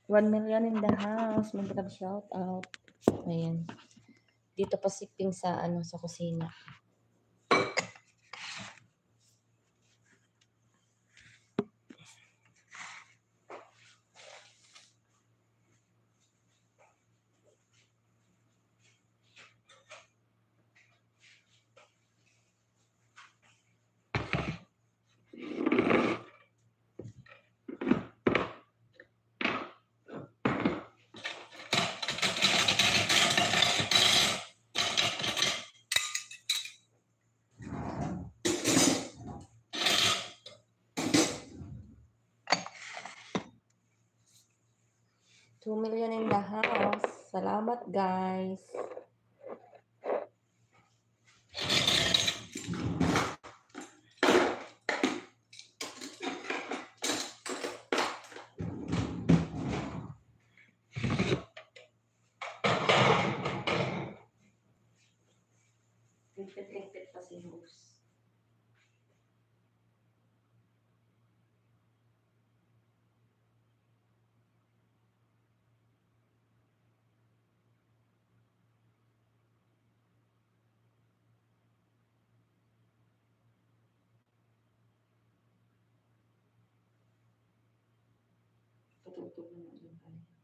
1 million in the house. Mag-shout out. Ayan. Dito pa si Ping sa sa kusina. $2 million in the house. Salamat, guys. Lingpit-lingpit pa si Hoops. Patutog na lang tayo.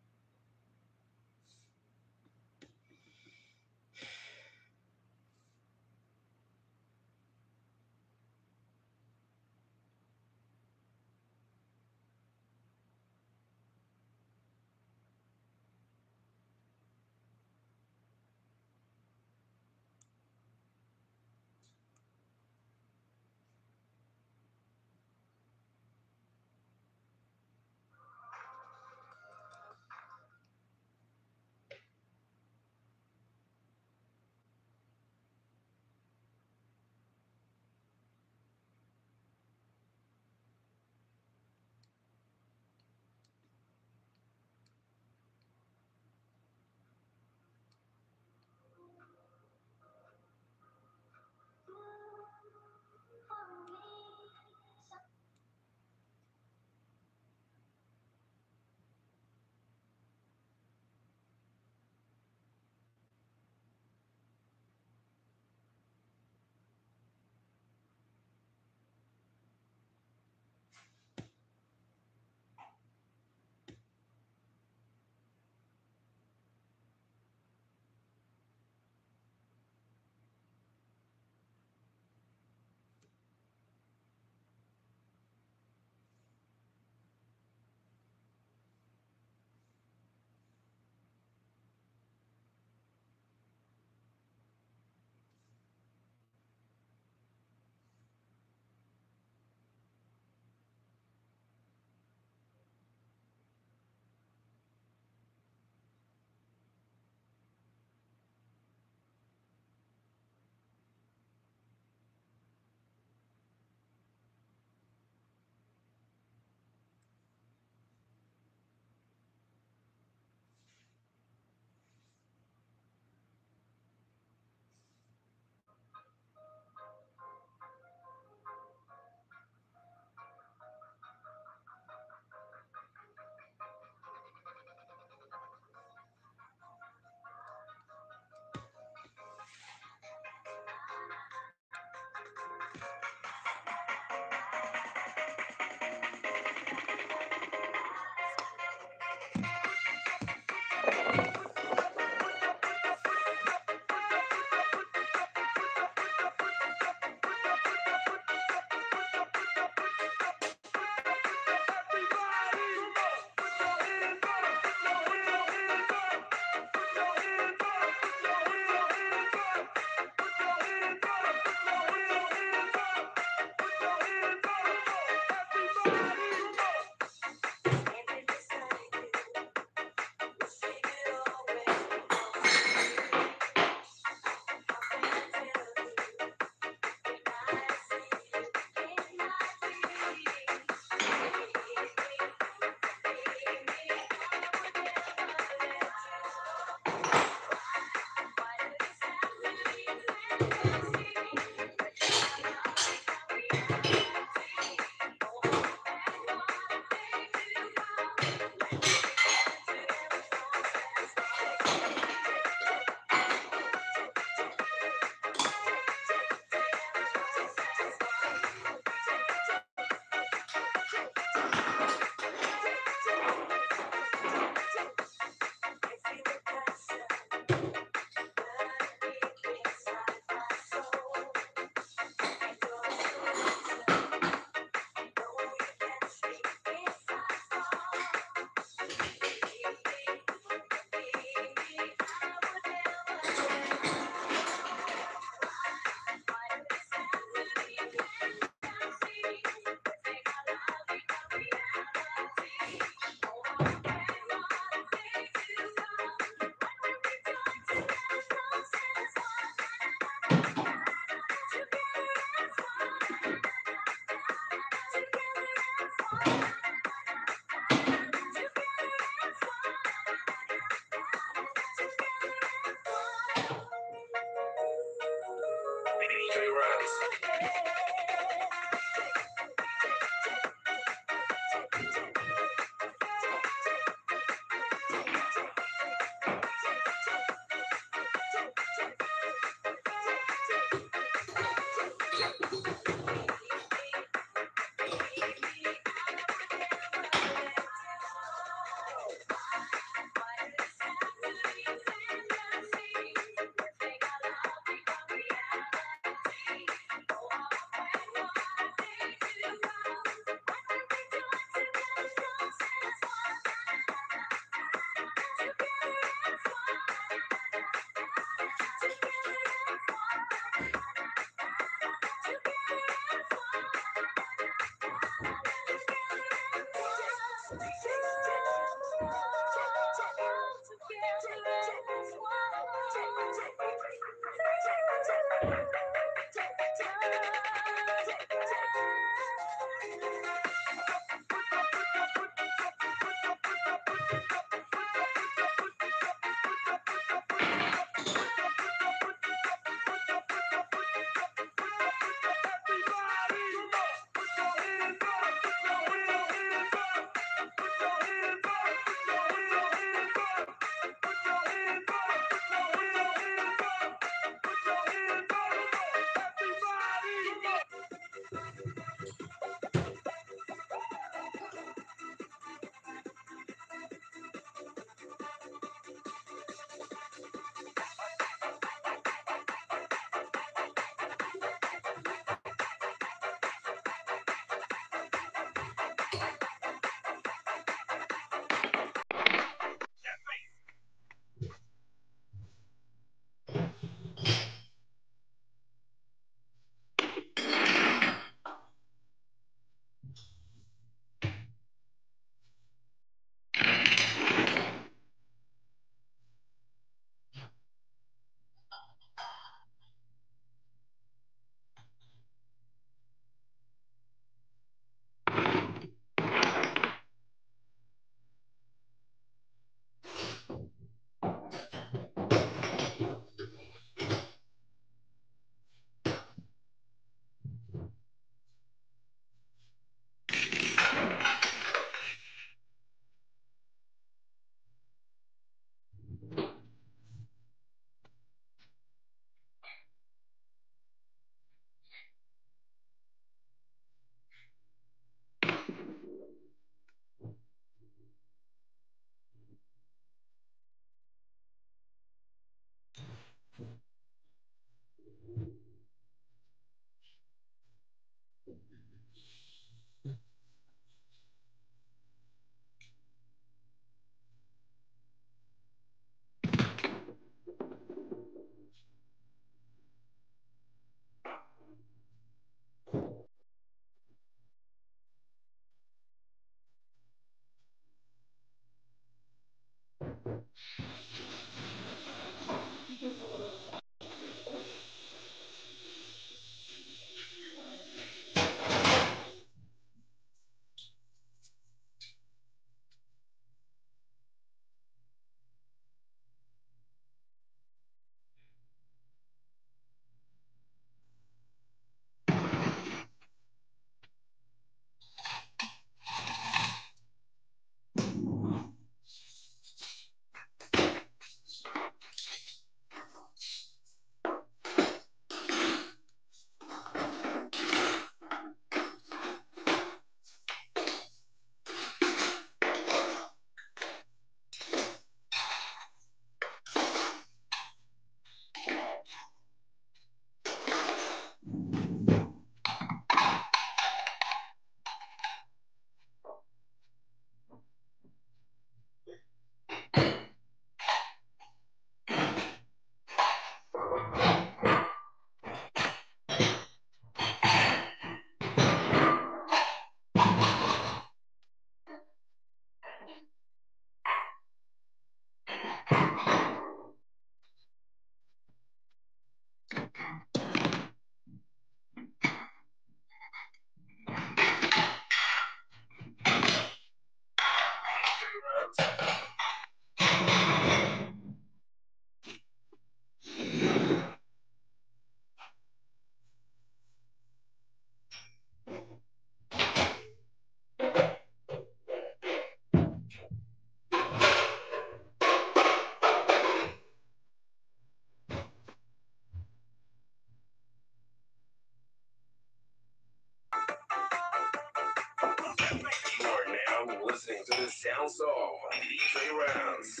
You are now listening to the sounds of DJ Rams.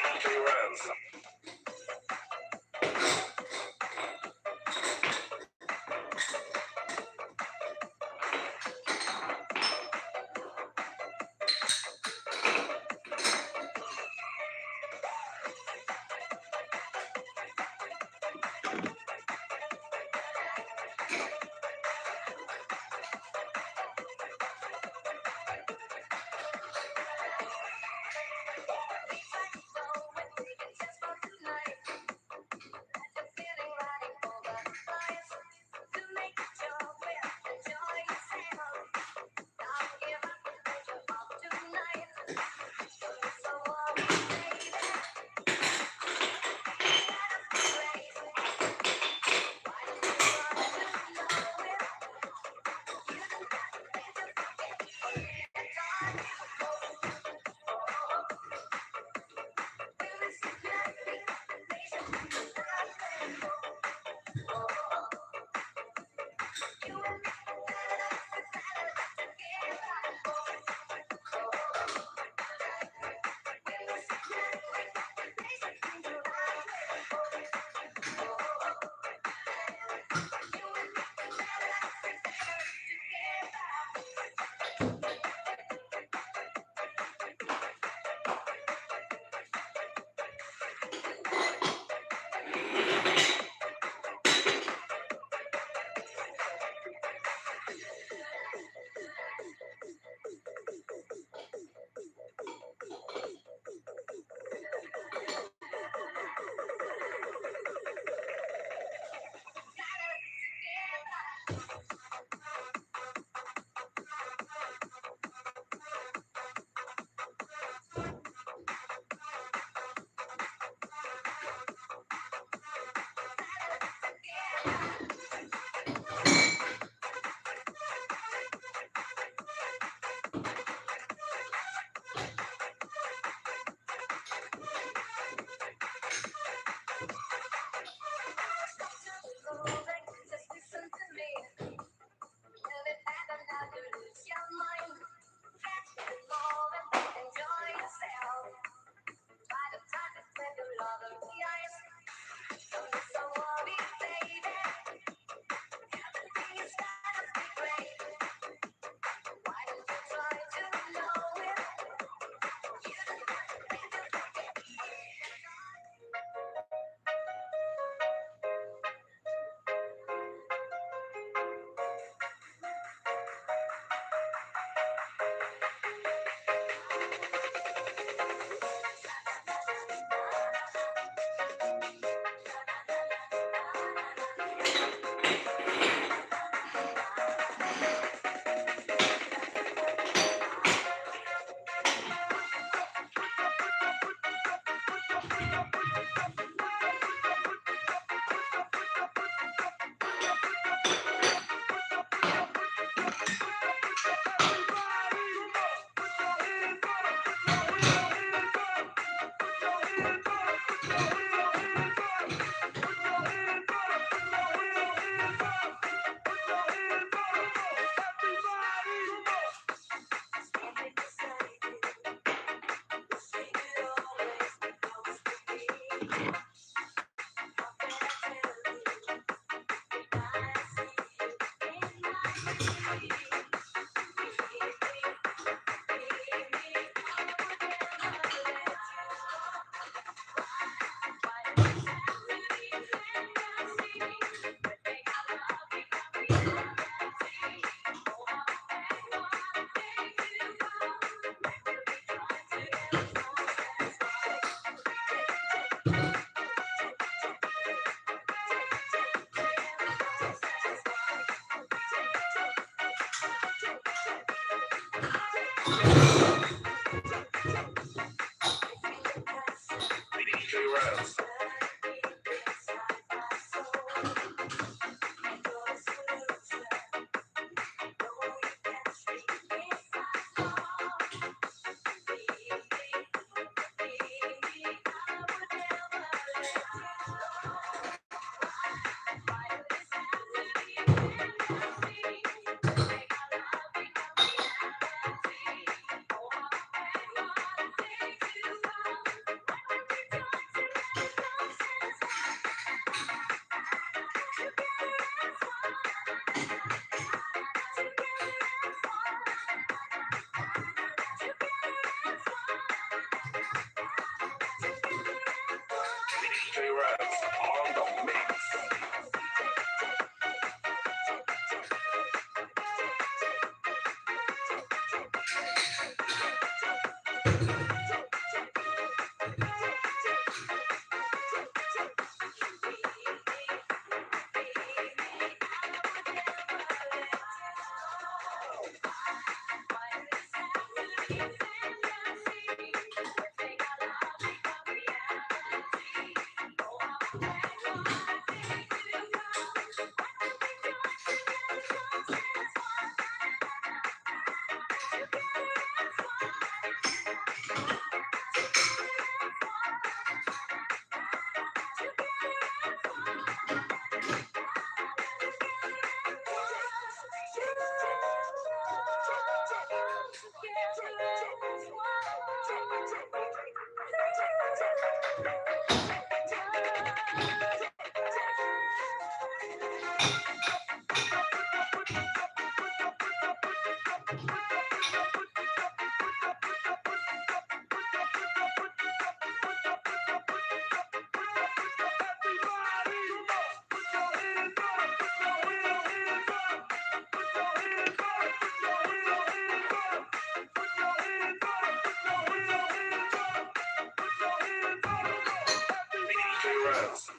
DJ Rams. DJ Rams. DJ Rams on the mix. DJ Rams.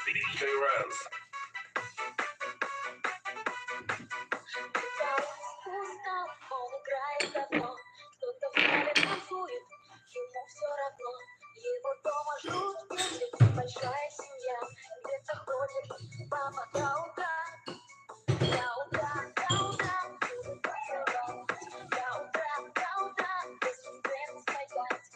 DJ Rams. Устал, он играет давно, кто-то в зале танцует, ему все равно. Его дома ждут дети, большая семья, где-то ходит папа до утра. До утра, до утра, будут танцевать. До утра, без сцены стоять.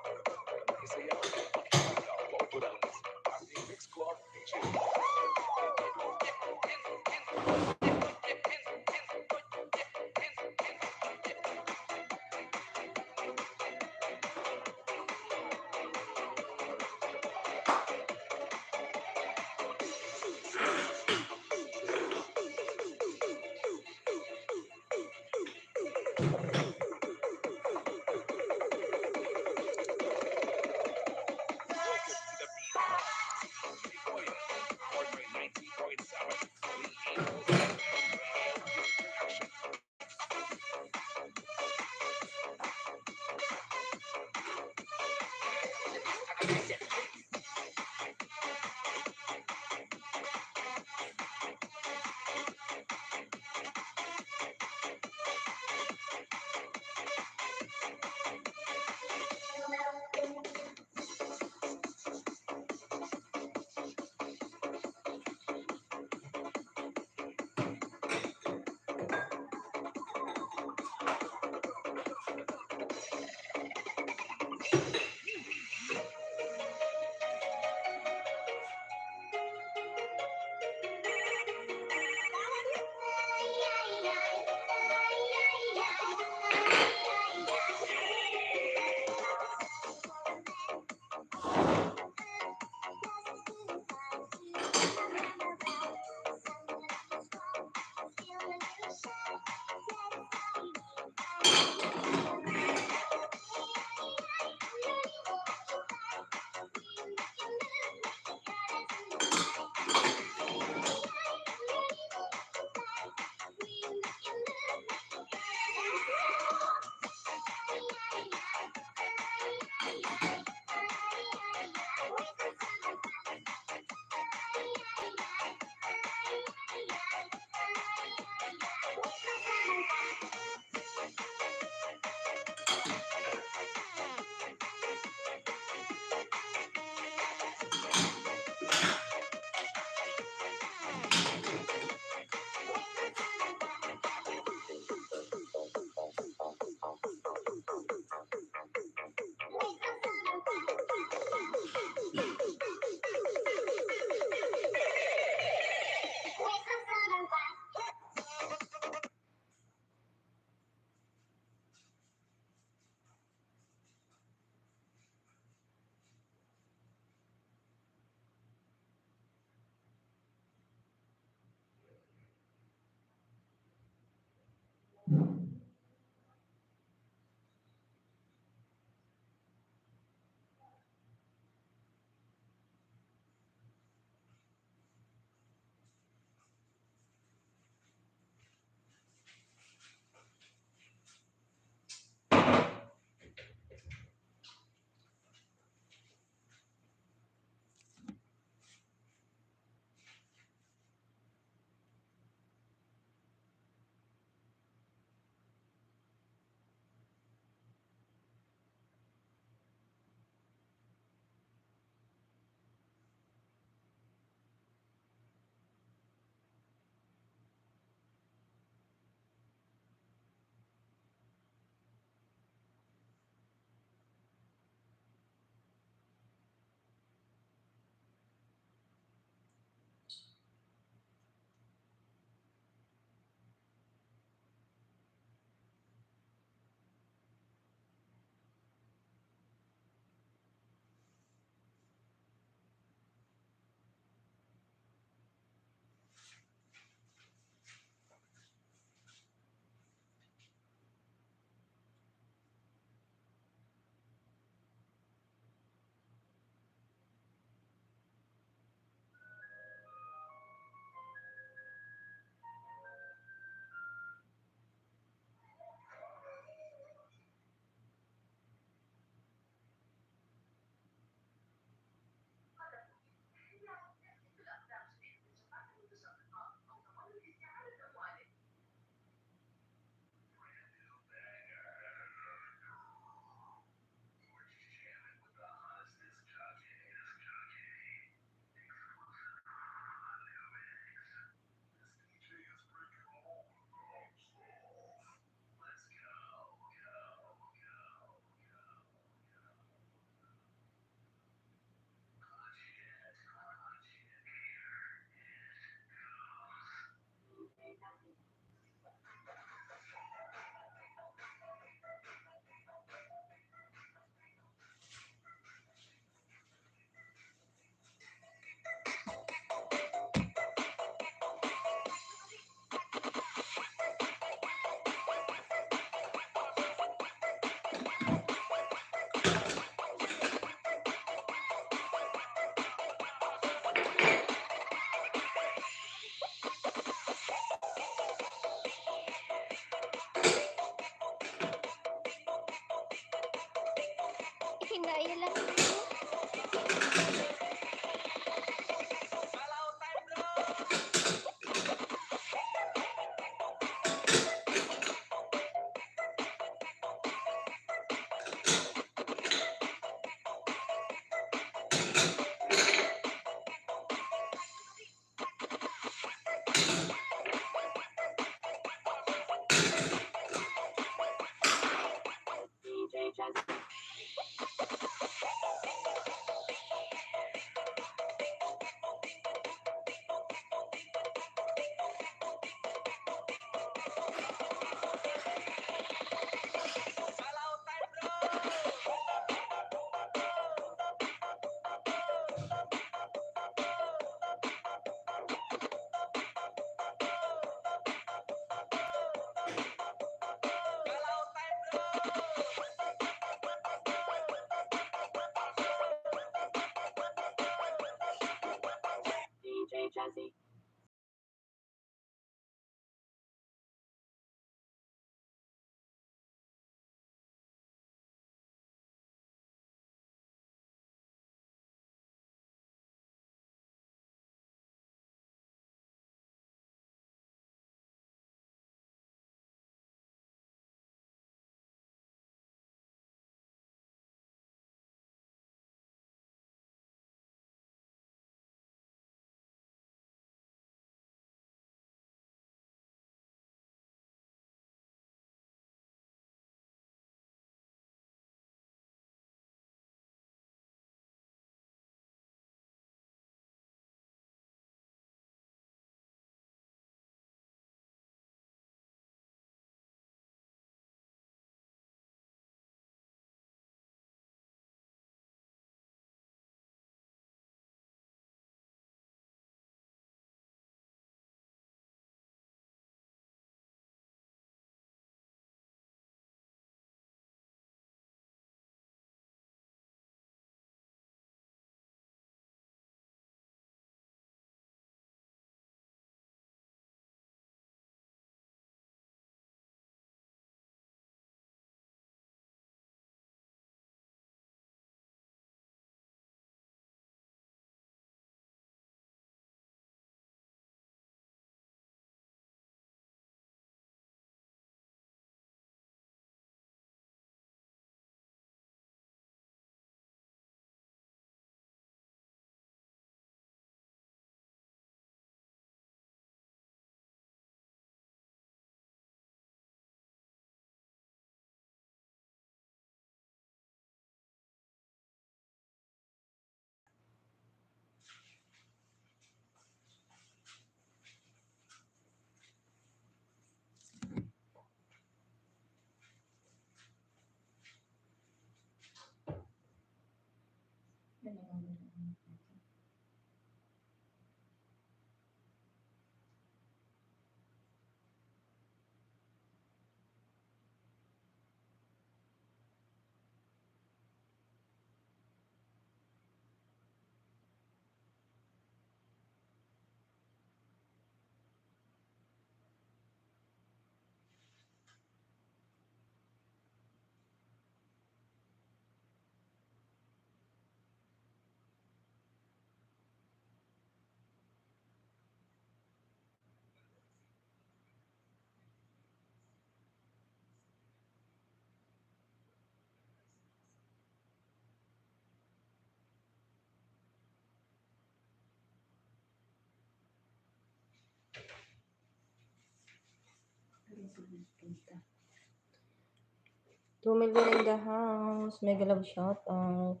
2 million in the house. Mega love shout out.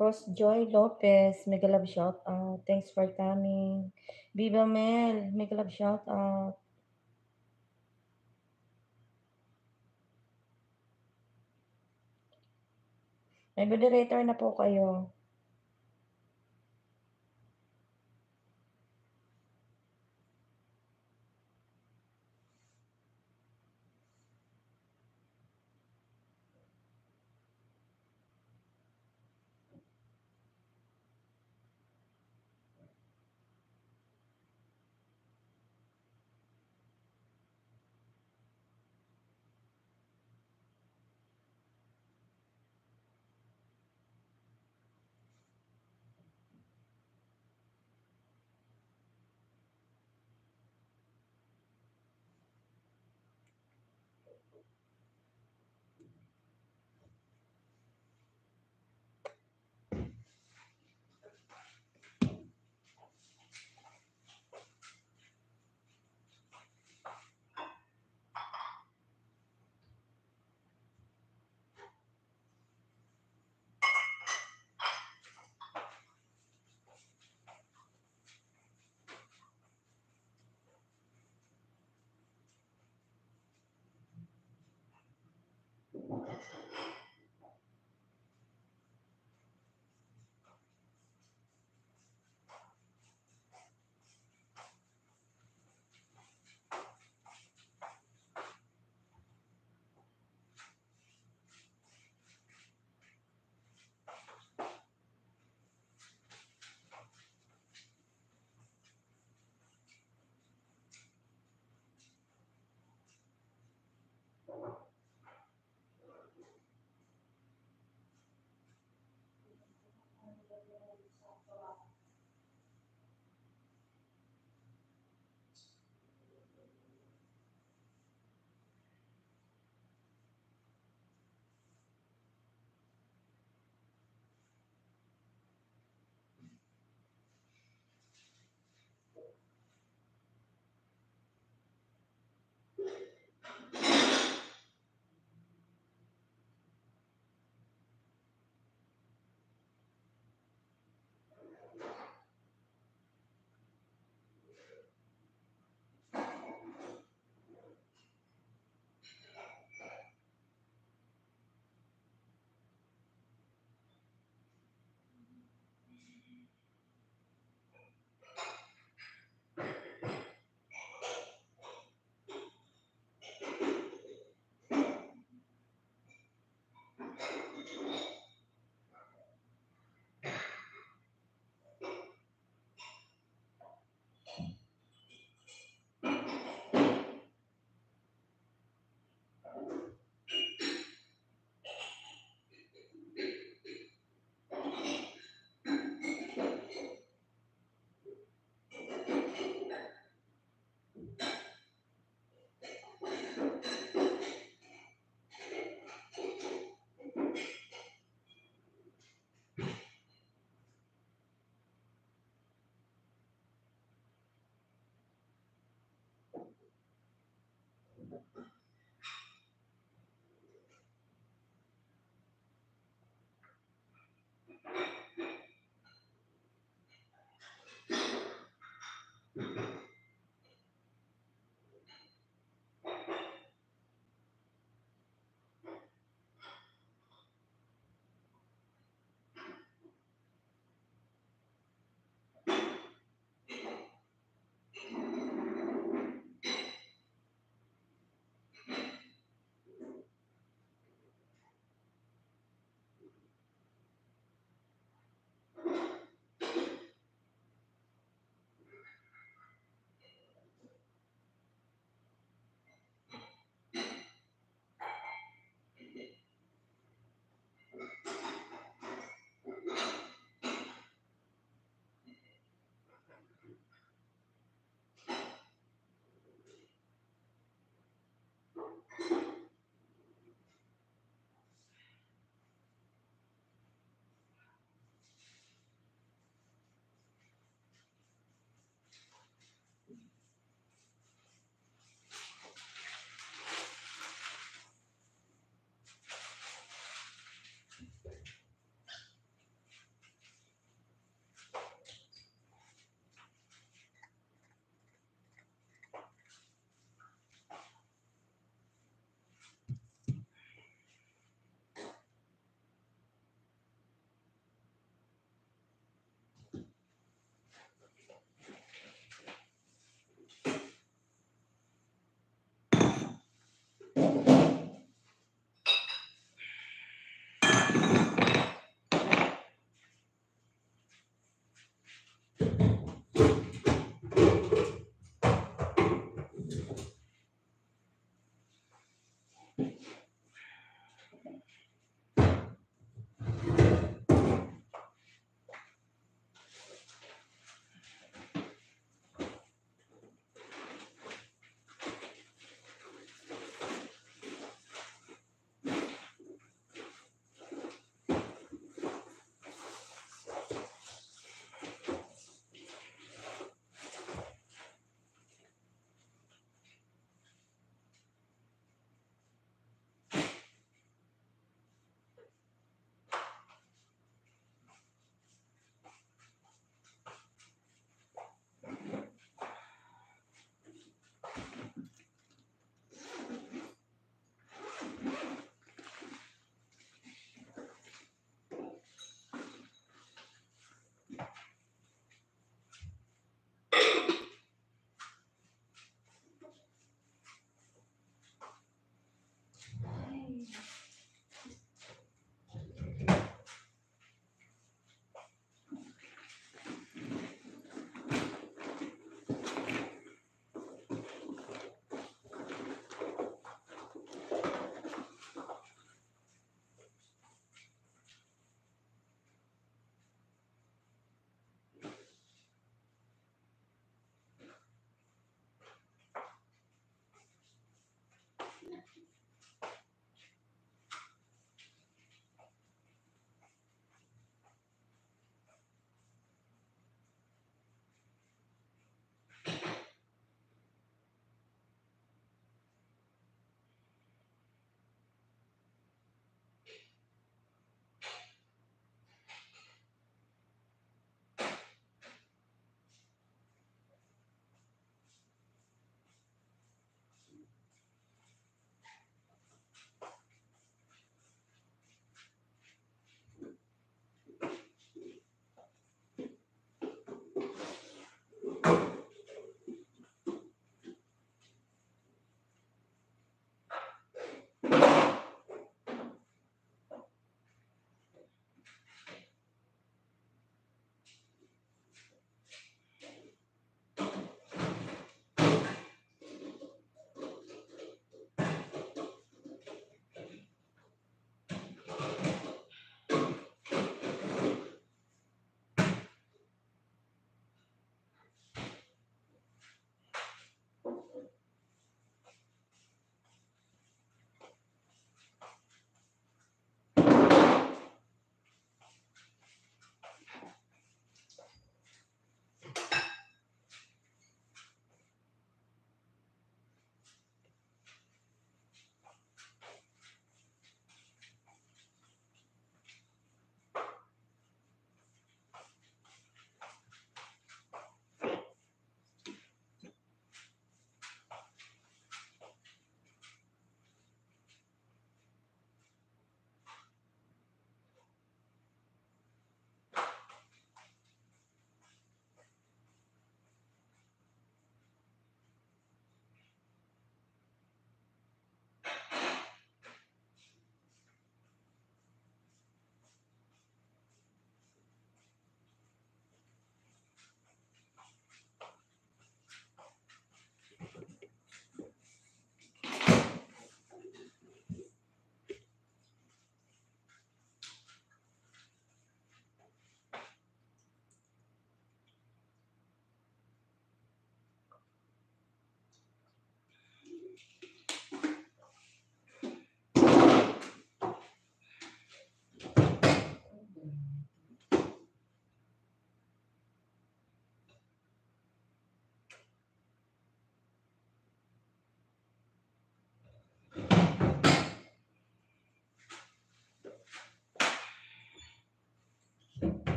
Rose Joy Lopez, mega love shout out. Thanks for coming. Viva Mel, mega love shout out. May moderator na po kayo.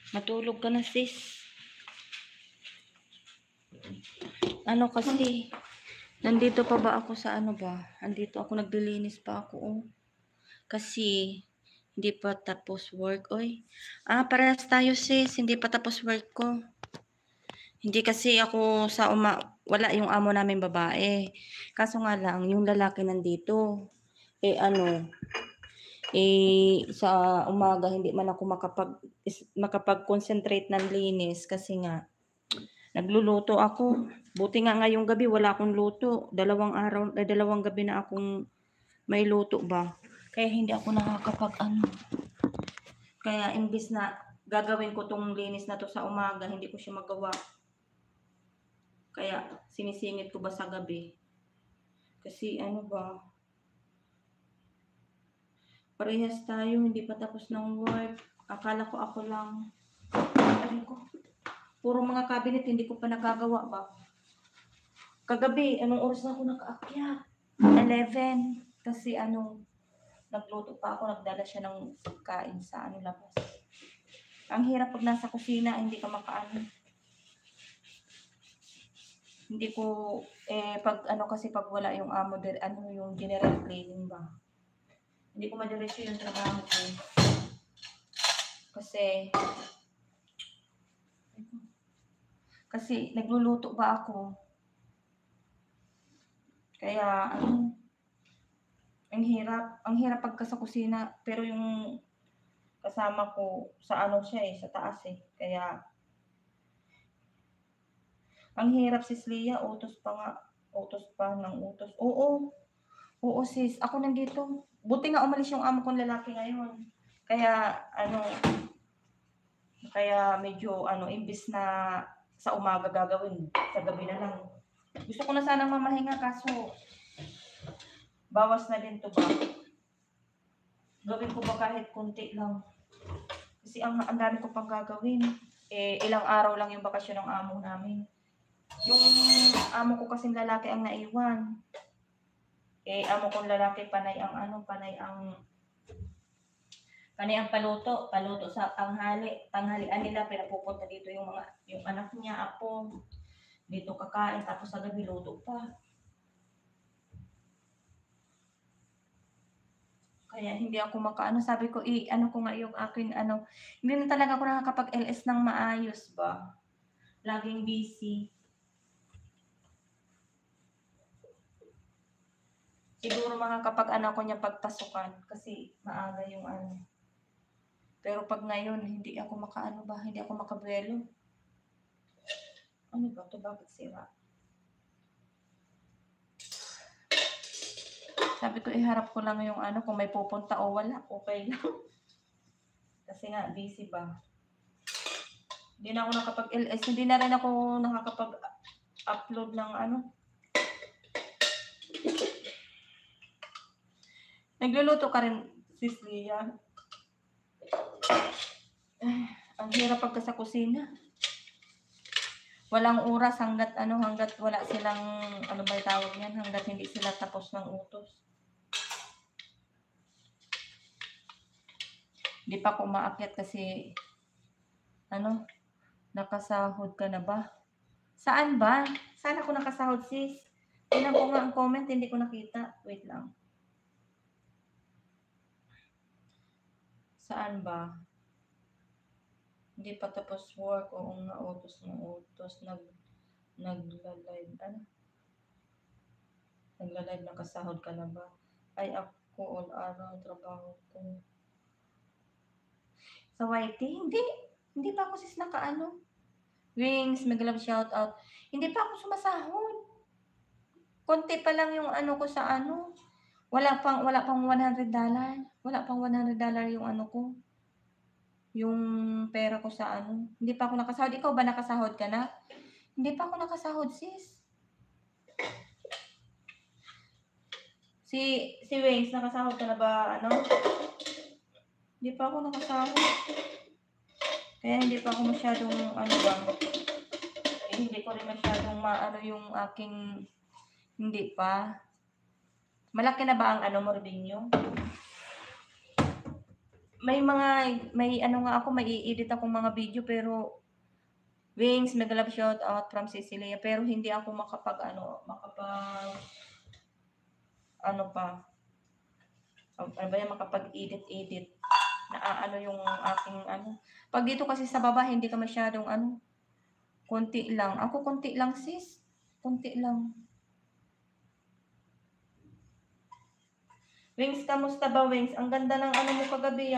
Matulog ka na, sis. Ano kasi, nandito pa ba ako sa ano ba? Andito ako, naglilinis pa ako, oh. Kasi, hindi pa tapos work, oy. Parehas tayo, sis. Hindi pa tapos work ko. Hindi kasi ako wala yung amo namin babae. Kaso nga lang, yung lalaki nandito. Sa umaga hindi man ako makapag-concentrate ng linis kasi nga nagluluto ako. Buti nga ngayong gabi wala akong luto. Dalawang gabi na akong may luto ba. Kaya hindi ako Kaya imbis na gagawin ko tong linis na to sa umaga, hindi ko siya magawa. Kaya sinisingit ko ba sa gabi. Kasi parehas tayo, hindi pa tapos ng work. Akala ko ako lang. Aray ko. Puro mga cabinet, hindi ko pa nagagawa ba. Kagabi, anong oras na ako nakaakyat? 11. Kasi nagluto pa ako, nagdala siya ng pagkain sa labas. Ang hirap pag nasa kusina, hindi ka makaano. Hindi ko, pag kasi pag wala yung amo, yung general cleaning ba. Hindi ko madiretso yung trabaho ko. Kasi nagluluto ba ako. Kaya, ang hirap pagka sa kusina. Pero yung kasama ko, sa siya sa taas Kaya, ang hirap sis Lia, utos pa ng utos. Oo sis, ako nandito. Buti nga umalis yung amo kong lalaki ngayon. Kaya, medyo, imbis na sa umaga gagawin, sa gabi na lang. Gusto ko na sanang mamahinga, kaso, bawas na din to ba? Gawin ko ba kahit konti lang? Kasi ang dami ko pang gagawin. Ilang araw lang yung bakasyon ng amo namin. Yung amo ko kasing lalaki ang naiwan. Amo kong lalaki panay ang paluto sa tanghalian nila, pinapupunta dito yung anak niya, apo, dito kakain, tapos sa gabi luto pa. Kaya hindi ako sabi ko, ko nga yung akin, hindi na talaga ako nakakapag-LS ng maayos ba? Laging busy. Siguro makakapag ko niya pagpasukan, kasi maaga yung Pero pag ngayon, hindi ako hindi ako makabuelo. Ano ba ito? Bakit sira? Sabi ko, iharap ko lang yung kung may pupunta o wala, okay lang. Kasi nga, busy ba? Hindi na ako nakapag-LS, hindi na rin ako nakakapag-upload ng Nagluluto ka rin, sis Lia. Ang hirap pagka sa kusina. Walang oras hanggat wala silang, ba tawag yan, hanggat hindi sila tapos ng utos. Hindi pa ako umaakyat kasi, nakasahod ka na ba? Saan ba? Saan ako nakasahod, sis? Tingnan ko nga ang comment, hindi ko nakita. Wait lang. Saan ba? Hindi pa tapos work. Oo nga, utos. Nagla-live. Nagla-live, nakasahod ka na ba? Ay, ako all araw trabaho ko. Sa YT? Hindi pa ako sis Wings, mag-love shout out. Hindi pa ako sumasahod. Konti pa lang yung ko sa Wala pang $100. Wala pang $100 yung ko. Yung pera ko sa Hindi pa ako nakasahod. Ikaw ba nakasahod ka na? Hindi pa ako nakasahod, sis. Si Wings, nakasahod ka na ba? Hindi pa ako nakasahod. Kaya hindi pa ako masyadong hindi ko rin masyadong yung aking hindi pa. Malaki na ba ang Morbinyo? May ako, may i-edit akong mga video, pero Wings, mag-love shout out from Cecilia, pero hindi ako makapag makapag-edit na yung aking Pag dito kasi sa baba, hindi ka masyadong konti lang. Ako konti lang, sis. Konti lang. Wings, kamusta ba, Wings? Ang ganda ng mo kagabi,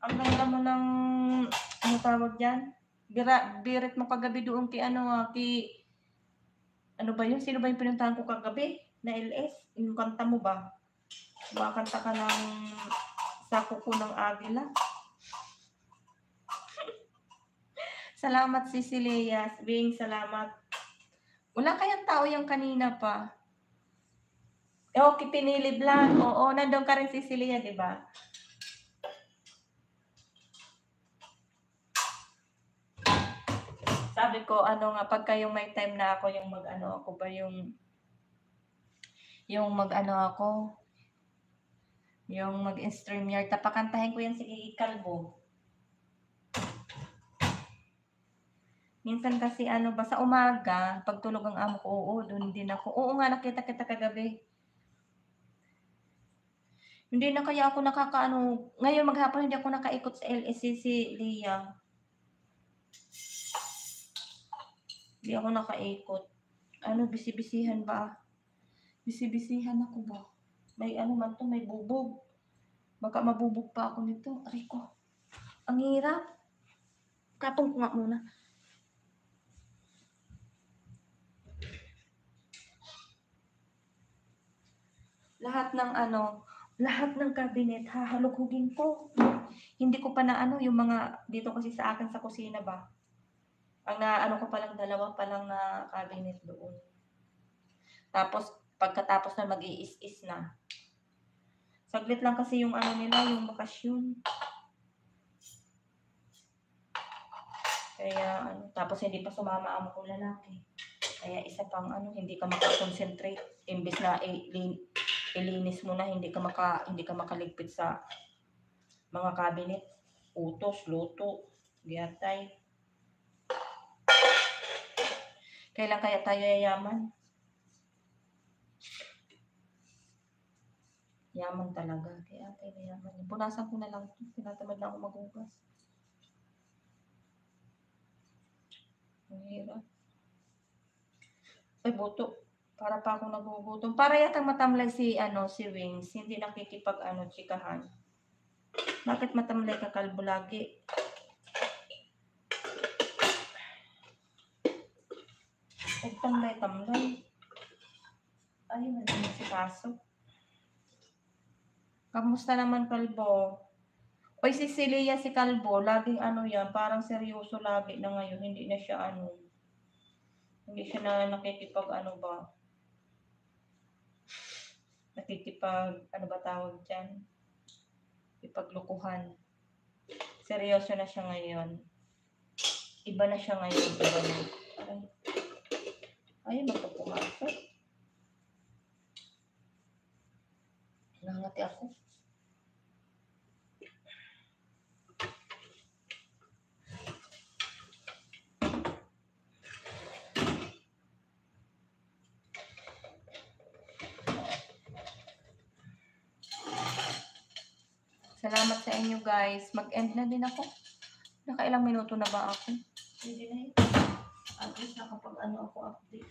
Ang ganda mo ng, tawag dyan? Birit mo kagabi doon kay ba yun? Sino ba yung pinuntahan ko kagabi? Na LS? Yung kanta mo ba? Kumakanta ka ng Sako ko ng Agila. Salamat, Cecilia. Wings, salamat. Wala kayang tao yung kanina pa. Okay, pinilib lang. Oo, nandun ka rin, Cecilia, di ba? sabi ko, ano nga, pagka yung may time na ako, yung mag-ano ako ba, yung mag-ano ako, yung mag-StreamYard, tapakantahin ko yan si Kalbo. Minsan kasi ano ba, sa umaga, pag tulog ang amo ko, oo, doon din ako. Oo nga, nakita kita kagabi. Hindi na kaya ako nakakaano, ngayon maghapon hindi ako nakaikot sa LSCC, Lia. Hindi ako nakaikot. Ano, bisi-bisihan ba? Bisi-bisihan ako ba? May ano man to, may bubog. Baka mabubog pa ako nito. Aray ko. Ang hirap. Tapong ko nga muna. Lahat ng ano, lahat ng cabinet, hahalughugin ko. Hindi ko pa na ano, yung mga, dito kasi sa akin sa kusina ba? Ang na, ano ko palang, dalawa palang na cabinet doon. Tapos, pagkatapos na mag-iis-is na. Saglit lang kasi yung ano nila, yung bakasyon. Kaya, ano, tapos hindi pa sumama ang kong lalaki. Kaya isa pang ano, hindi ka makakonsentrate. Imbes na ilinis mo na, hindi ka makaligpit sa mga cabinet. Utos, luto, giyatay. Kailan kaya tayo yayaman? Yaman talaga. Kaya tayo yayaman. Punasan ko na lang ito. Tinatamad na ako maghugas. Ang hirap. Ay, buto. Para pa akong nagugutom. Para yatang matamlay si Wings. Hindi nakikipag chikahan. Bakit matamlay ka, Kalbo, lagi? Huwag tamlay. Ay, wala si Kaso. Kamusta naman, Kalbo? Oy, si Celia, si Kalbo, laging yan, parang seryoso lagi na ngayon. Hindi na siya hindi siya na nakikipag nakikipag, ba tawag dyan? Ipaglukuhan. Seryoso na siya ngayon. Iba na siya ngayon. Iba na. Ay, magpapumasok. Nangati ako. Salamat sa inyo, guys. Mag-end na din ako. Nakailang minuto na ba ako? Hindi na yun. At least nakapag ako update.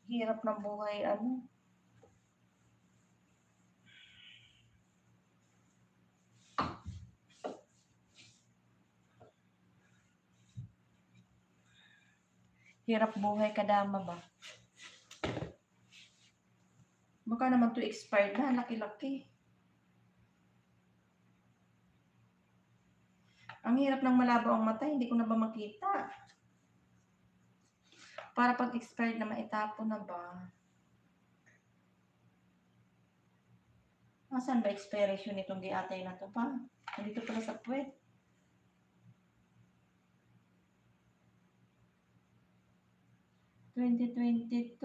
Hirap ng buhay, Hirap buhay kadama ba? Baka naman to expired na, laki-laki. Ang hirap ng malabo ang mata, hindi ko na ba makita? Para pag expired na maitapon na ba? Asan ba expiration nitong giatay na to pa? Nandito pala sa puwet. $2022.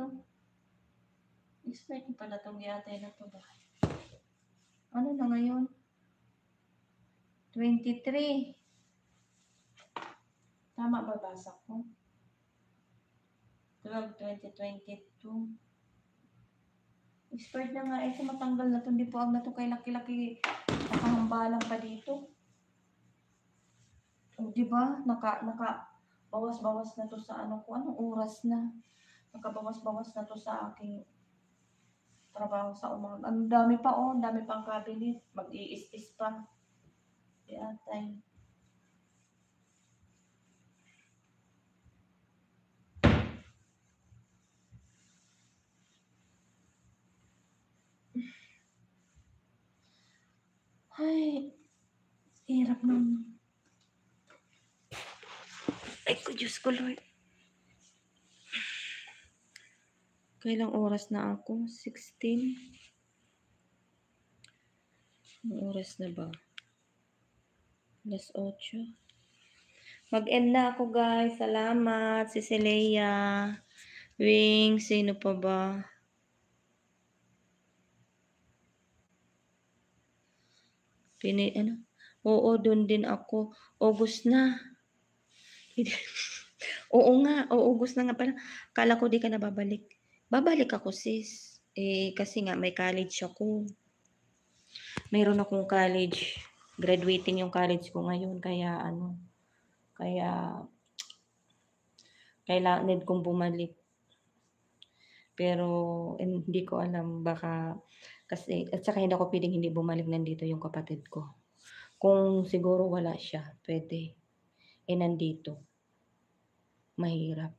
Expired pala itong giatay na to ba? Ano na ngayon? 23. Tama ba basa ko? 12/2022. Expired na nga. Kung matanggal na ito, hindi po na ito kay laki-laki. Nakahambalang pa dito. O, diba? Bawas-bawas na to sa ko. Anong oras na? Nakabawas-bawas na to sa aking trabaho sa umaga. Ang dami pa ang dami pang cabinet. Mag-iis-is pa. Time. Ay, hirap naman. Ay, ko Diyos ko, Lord. Kailang oras na ako? 16? Anong oras na ba? Alas 8. Mag-end na ako guys. Salamat. Si Celea. Wing. Sino pa ba? Ano? Oo, doon din ako. August na. Oo nga. Oo, August na nga pala. Kala ko di ka na babalik. Babalik ako sis. Kasi nga may college ako. Mayroon akong college. Graduating yung college ko ngayon. Kaya kailangan need kong bumalik. Pero hindi ko alam baka kasi at saka hindi ako pwedeng hindi bumalik, nandito yung kapatid ko. Kung siguro wala siya, pwede. Nandito. Mahirap.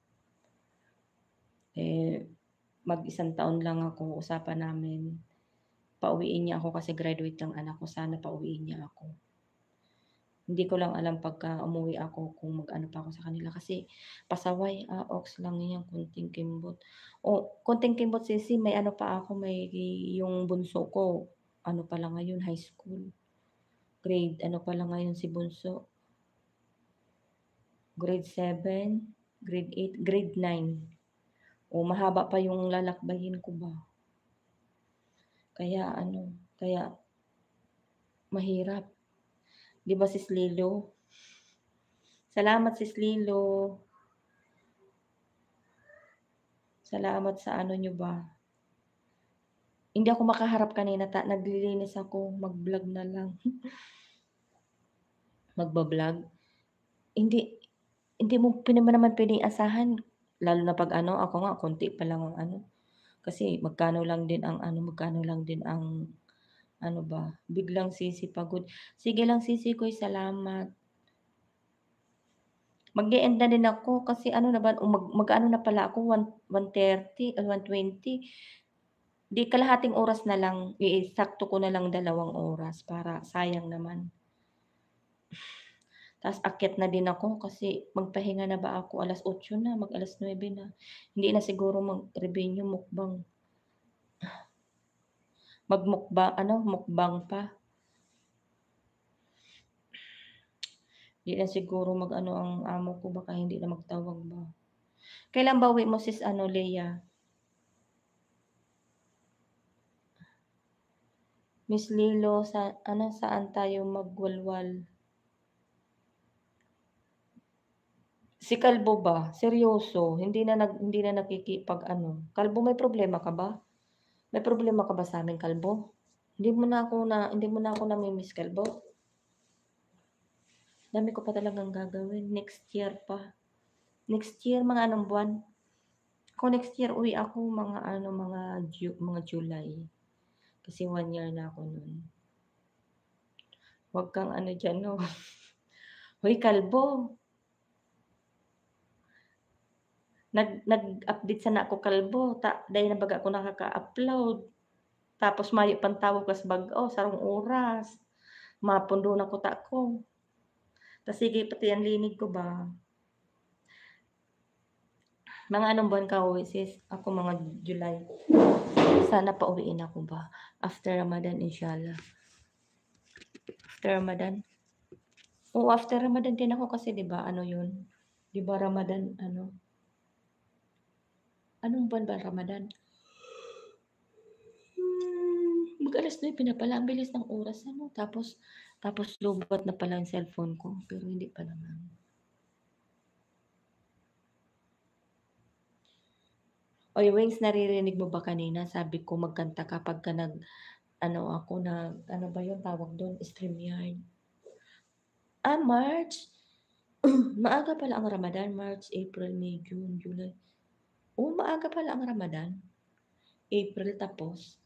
Mag-isang taon lang ako, usapan namin. Pauwiin niya ako kasi graduate ng anak ko. Sana pauwiin niya ako. Hindi ko lang alam pagka umuwi ako kung mag-ano pa ako sa kanila kasi pasaway, ox lang yan, konting kimbot. Konting kimbot sisi, may ano pa ako, may yung bunso ko, ano pa lang ngayon, high school. Grade, ano pa lang ngayon si bunso? Grade 7, grade 8, grade 9. Mahaba pa yung lalakbayin ko ba? Kaya mahirap. Di ba sis Lilo? Salamat sis Lilo. Salamat sa ano nyo ba? Hindi ako makaharap kanina, naglilinis ako, mag-vlog na lang. Magba-vlog. Hindi mo naman pwedeng asahan, lalo na pag ako nga konti pa lang ang kasi magkano lang din ang ba, biglang sisi pagod. Sige lang sisi ko'y salamat. Mag-e-end na din ako kasi na ba, mag-ano na pala ako, 1:30 or 1:20. Di kalahating oras na lang, sakto ko na lang 2 oras para sayang naman. Tapos akyat na din ako kasi magpahinga na ba ako, 8:00 na, mag 9:00 na. Hindi na siguro mag-revenue mukbang. Mukbang pa. Hindi na siguro ang amo ko, baka hindi na magtawag ba. Kailan ba uwi mo sis Leia? Miss Lilo, saan tayo magwalwal? Si Kalbo ba? Seryoso, hindi na nakikipag Kalbo, may problema ka ba? May problema ka ba sa amin, Kalbo? Hindi mo na ako nami-miss, Kalbo. Dami ko pa talagang gagawin. Next year pa. Next year, mga anong buwan? Kung next year uwi ako, mga July. Kasi 1 year na ako nun. Huwag kang dyan, no? Hoy, Kalbo. Nag-update sana ako, Kalbo. Dahil na baga ako nakaka-upload. Tapos mayo pantawag kas bag-o, sarong oras. Mapundo na ko ko. Tas sige, pati ang linig ko ba? Mga anong buwan ka uwi, sis? Ako mga July. Sana pauwiin ako ba? After Ramadan, inshallah. After Ramadan? Oo, after Ramadan din ako kasi 'di ba yun? 'Di ba Ramadan anong buwan ba Ramadan? Mag-alas 9 na pala, ang bilis ng oras Tapos lobat na pala yung cellphone ko, pero hindi pa naman. Oy, Wings, naririnig mo ba kanina? Sabi ko magkanta kapag ka ako na, ba yun tawag doon? StreamYard. March. Maaga pala ang Ramadan. March, April, May, June, July. Maaga pala ang Ramadan. April tapos.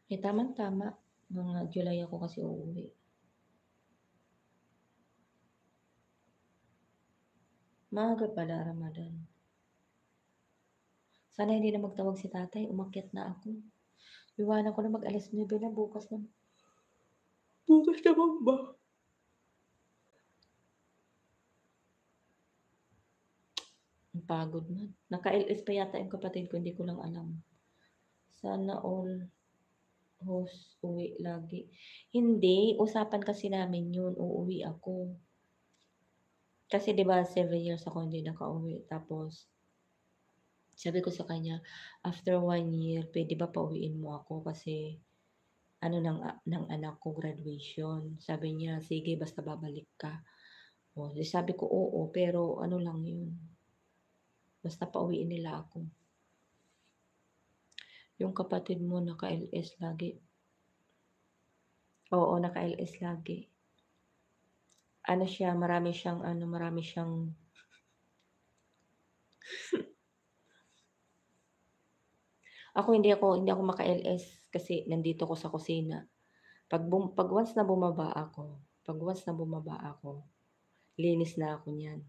Tamang-tama. Mga July ako kasi uuwi. Maaga pala Ramadan. Sana hindi na magtawag si tatay. Umakyat na ako. Iwanan ko na mag-alas 9 na bukas na. Bukas naman ba? Ang pagod man. Naka-LS pa yata yung kapatid ko. Hindi ko lang alam. Sana all. Host, uwi lagi. Hindi, usapan kasi namin yun, uuwi ako. Kasi 'di ba 7 years ako hindi nakauwi tapos sabi ko sa kanya, "After 1 year puwede ba pauwiin mo ako kasi ano ng anak ko graduation." Sabi niya, "Sige basta babalik ka." Oh, 'di sabi ko, "Oo, pero ano lang 'yun, basta pauwiin nila ako." Yung kapatid mo naka-LS lagi. Oo, naka-LS lagi. Ano siya, marami siyang ano, marami siyang ako hindi ako maka-LS kasi nandito ako sa kusina. 'Pag once na bumaba ako, linis na ako niyan.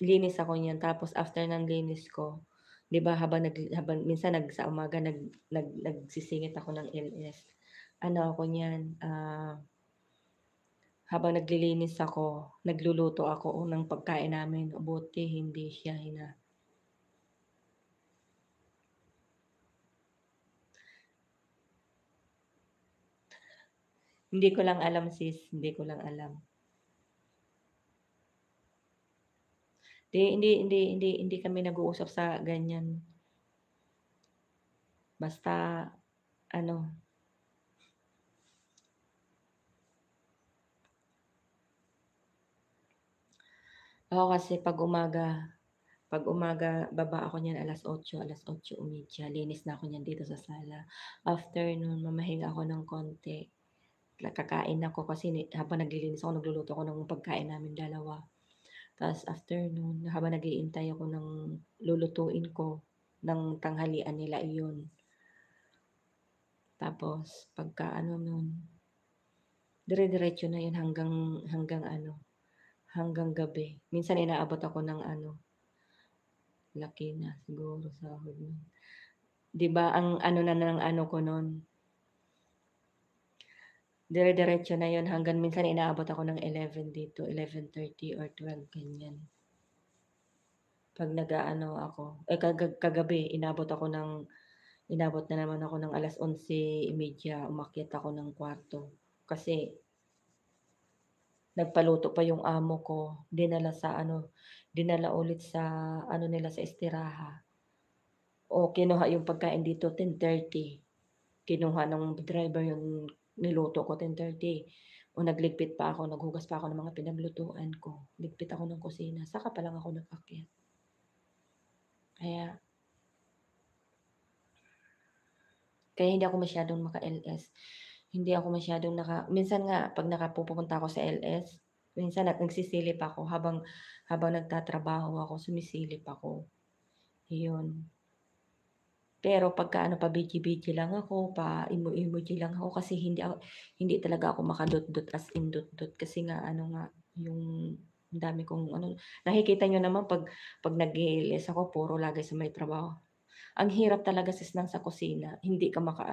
Linis ako niyan tapos after ng linis ko, 'di ba habang minsan sa umaga nagsisingit ako ng LS. Ano ako niyan, habang naglilinis ako, nagluluto ako ng pagkain namin, buti hindi siya hindi ko lang alam sis, hindi ko lang alam. Hindi kami nag-uusap sa ganyan. Basta ano, ako kasi 'pag umaga baba ako niyan 8:00, 8:30, linis na ako niyan dito sa sala. After nun mamahinga ako ng konti, kakain ako kasi habang naglilinis ako nagluluto ako ng pagkain naming dalawa. Ta's after nun habang nag-iintay ako ng lulutuin ko ng tanghalian nila iyon. Tapos pagka ano nun, dire-diretso na yun hanggang ano, hanggang gabi. Minsan inaabot ako ng ano, laki na siguro sahod nun. 'Di ba ang ano na ng ano ko nun, dire-diretso na yun hanggang minsan inaabot ako ng 11 dito, 11:30 or 12 ganyan. 'Pag nag-aano ako, kagabi inabot na naman ako ng 11:30, umakyat ako ng kwarto. Kasi nagpaluto pa yung amo ko, dinala ulit sa ano nila sa istiraha. O kinuha yung pagkain dito 10:30, kinuha ng driver yung niluto ko 10:30. O nagligpit pa ako, naghugas pa ako ng mga pinaglutuan ko, ligpit ako ng kusina, saka pa lang ako nag-akyat. Kaya kaya hindi ako masyadong maka-LS. Hindi ako masyadong minsan nga 'pag pupunta ako sa LS, minsan nagsisilip ako habang nagtatrabaho ako, sumisilip ako, iyon. Pero pagka ano pa-busy-busy lang ako, pa-emo-emoji lang ako kasi hindi talaga ako makadot-dot as in dot-dot kasi nga ano nga, yung ang dami kong ano, nakikita niyo naman 'pag nag-e-LS ako puro lagi sa may trabaho. Ang hirap talaga sis ng sa kusina, hindi ka maka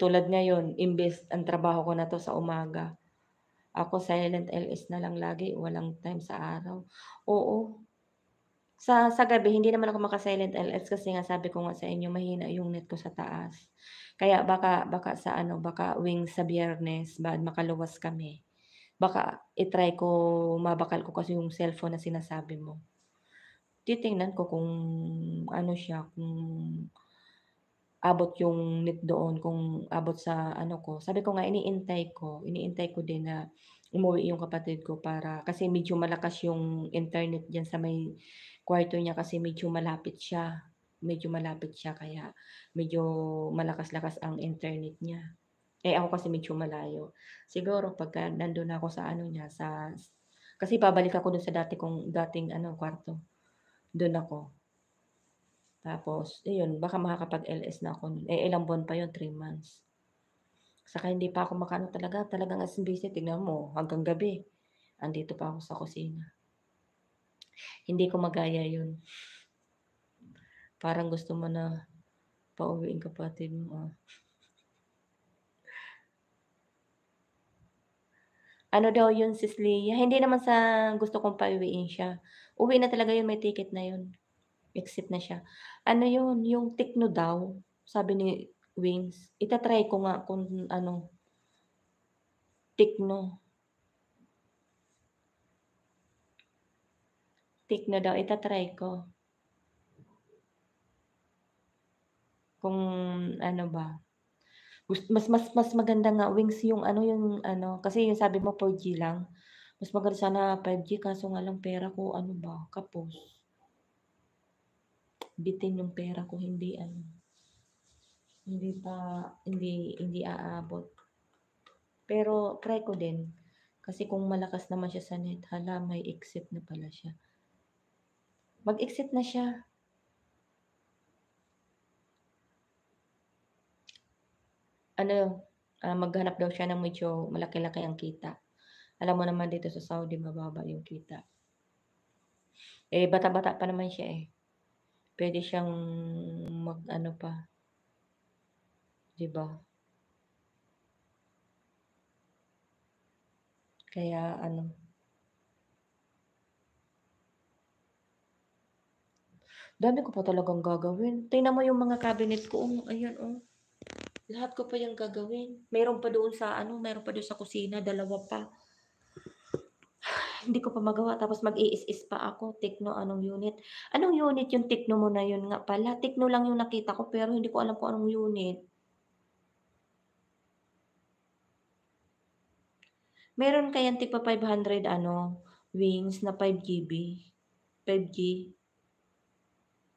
tulad ngayon imbes ang trabaho ko na 'to sa umaga, ako silent LS na lang lagi, walang time sa araw. Oo, sa gabi hindi naman ako maka-silent LS kasi nga sabi ko nga sa inyo mahina yung net ko sa taas. Kaya baka baka sa ano, baka wings sa Biyernes makaluwas kami, baka i-try ko mabakal ko kasi yung cellphone na sinasabi mo. Titingnan ko kung ano siya, kung abot yung net doon, kung abot sa ano ko. Sabi ko nga iniintay ko din na umuwi yung kapatid ko para kasi medyo malakas yung internet diyan sa may kuwarto niya kasi medyo malapit siya kaya medyo malakas-lakas ang internet niya. Eh, ako kasi medyo malayo. Siguro pagka nandun na ako sa ano niya, kasi babalik ako dun sa dating ano kuwarto, dun ako. Tapos iyon, baka makakapag-LS na ako nun, eh, ilang buwan pa yun, 3 months. Saka hindi pa ako makaano talagang as in busy tignan mo hanggang gabi, andito pa ako sa kusina. Hindi ko magaya yun. Parang gusto mo na pauwiin kapatid mo, Ano daw yun Sis Leia, hindi naman sa gusto kong pauwiin siya, uwi na talaga yun, may ticket na yun. exit na siya. Ano yun, yung Tecno daw, sabi ni Wings. Ita-try ko nga kung ano, Tecno. Tecno daw, ita-try ko. Kung ano ba. Mas maganda nga Wings yung ano, kasi yung sabi mo 4G lang. Mas maganda sana 5G kaso nga lang pera ko ano ba, kapos. Bitin yung pera ko, hindi aabot. Pero try ko din. Kasi kung malakas naman siya sa net, hala may exit na pala siya. Mag-exit na siya. Maghanap daw siya ng medyo malaki-laki ang kita. Alam mo naman dito sa Saudi mababa yung kita. Bata-bata pa naman siya eh. Pwede siyang mag-ano pa, 'di ba? Kaya dami ko pa talagang gagawin. Tingnan mo yung mga cabinet ko, ayan Lahat ko pa yung gagawin. Meron pa doon sa kusina, 2 pa. Hindi ko pa magawa tapos mag-iis-is pa ako. Tecno anong unit? Anong unit yung Tecno mo na yun nga pala? Tecno lang yung nakita ko pero hindi ko alam kung anong unit. Meron kayang tigpa 500 Wings na 5 GB? 5G?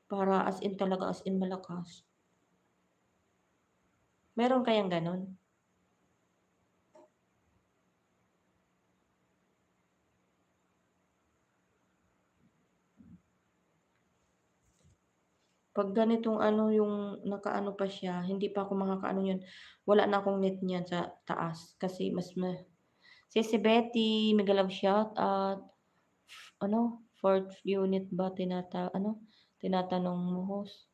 Para as in talaga, as in malakas. Meron kayang gano'n? Pag ganitong yung nakaano pa siya, hindi pa ako makakaano yun, wala na akong net niyan sa taas kasi si Betty, mega love shoutout. 4th unit ba tinatanong mo, host?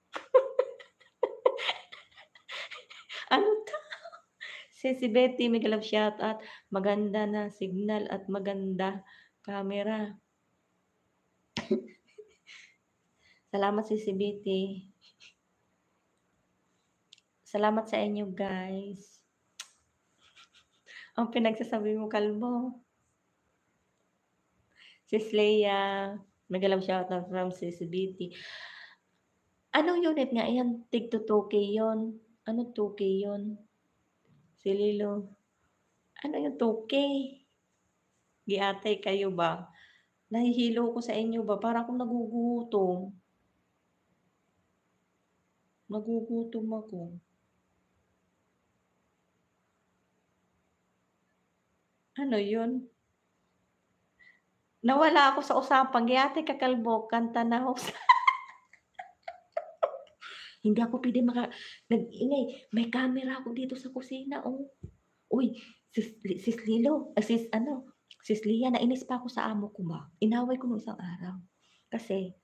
Ano 'to? Si Betty, mega love shoutout. Maganda na signal at maganda camera. Salamat si Betty. Salamat sa inyo guys. Ang pinagsasabi mo kalbo. Sis Leia, mega love shoutout from Sis Betty. Anong unit nga yan? Tig to 2K yun. Ano 2K yun? Si Lilo. Ano yung 2K? Giatay kayo ba? Nahihilo ko sa inyo ba? Para akong nagugutom. Nagugutom ako. Ano yun? Nawala ako sa usapang. Giatay kakalbo. Kanta na host. Hindi ako pwede nag-ingay. May camera ako dito sa kusina. Uy, sis Lilo. Sis Lia, nainis pa ako sa amo ko ba? Inaway ko nung isang araw. Kasi,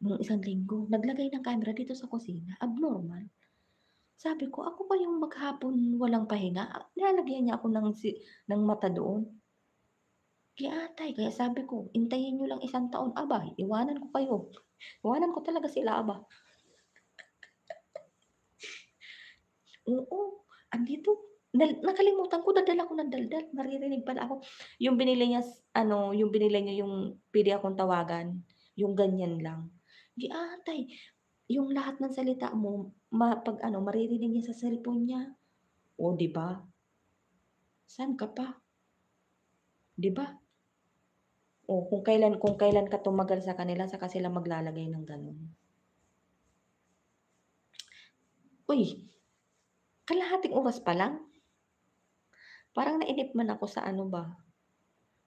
nung isang linggo, naglagay ng camera dito sa kusina. Abnormal. Sabi ko, ako ba yung maghapon walang pahinga? Nilalagyan niya ako ng mata doon. Kaya sabi ko, intayin niyo lang 1 taon. Aba, iwanan ko kayo. Iwanan ko talaga sila, aba. Oo, andito. Nakalimutan ko, dadala ko ng daldal. Maririnig pala ako. Yung binili niya, yung pwede akong tawagan. Yung ganyan lang. Atay, yung lahat ng salita mo, maririnig niya sa cellphone niya. O, di ba? Saan ka pa? Di ba? O, kung kailan ka tumagal sa kanila, saka sila maglalagay ng ganun. Uy, kalahating oras pa lang. Parang nainip man ako sa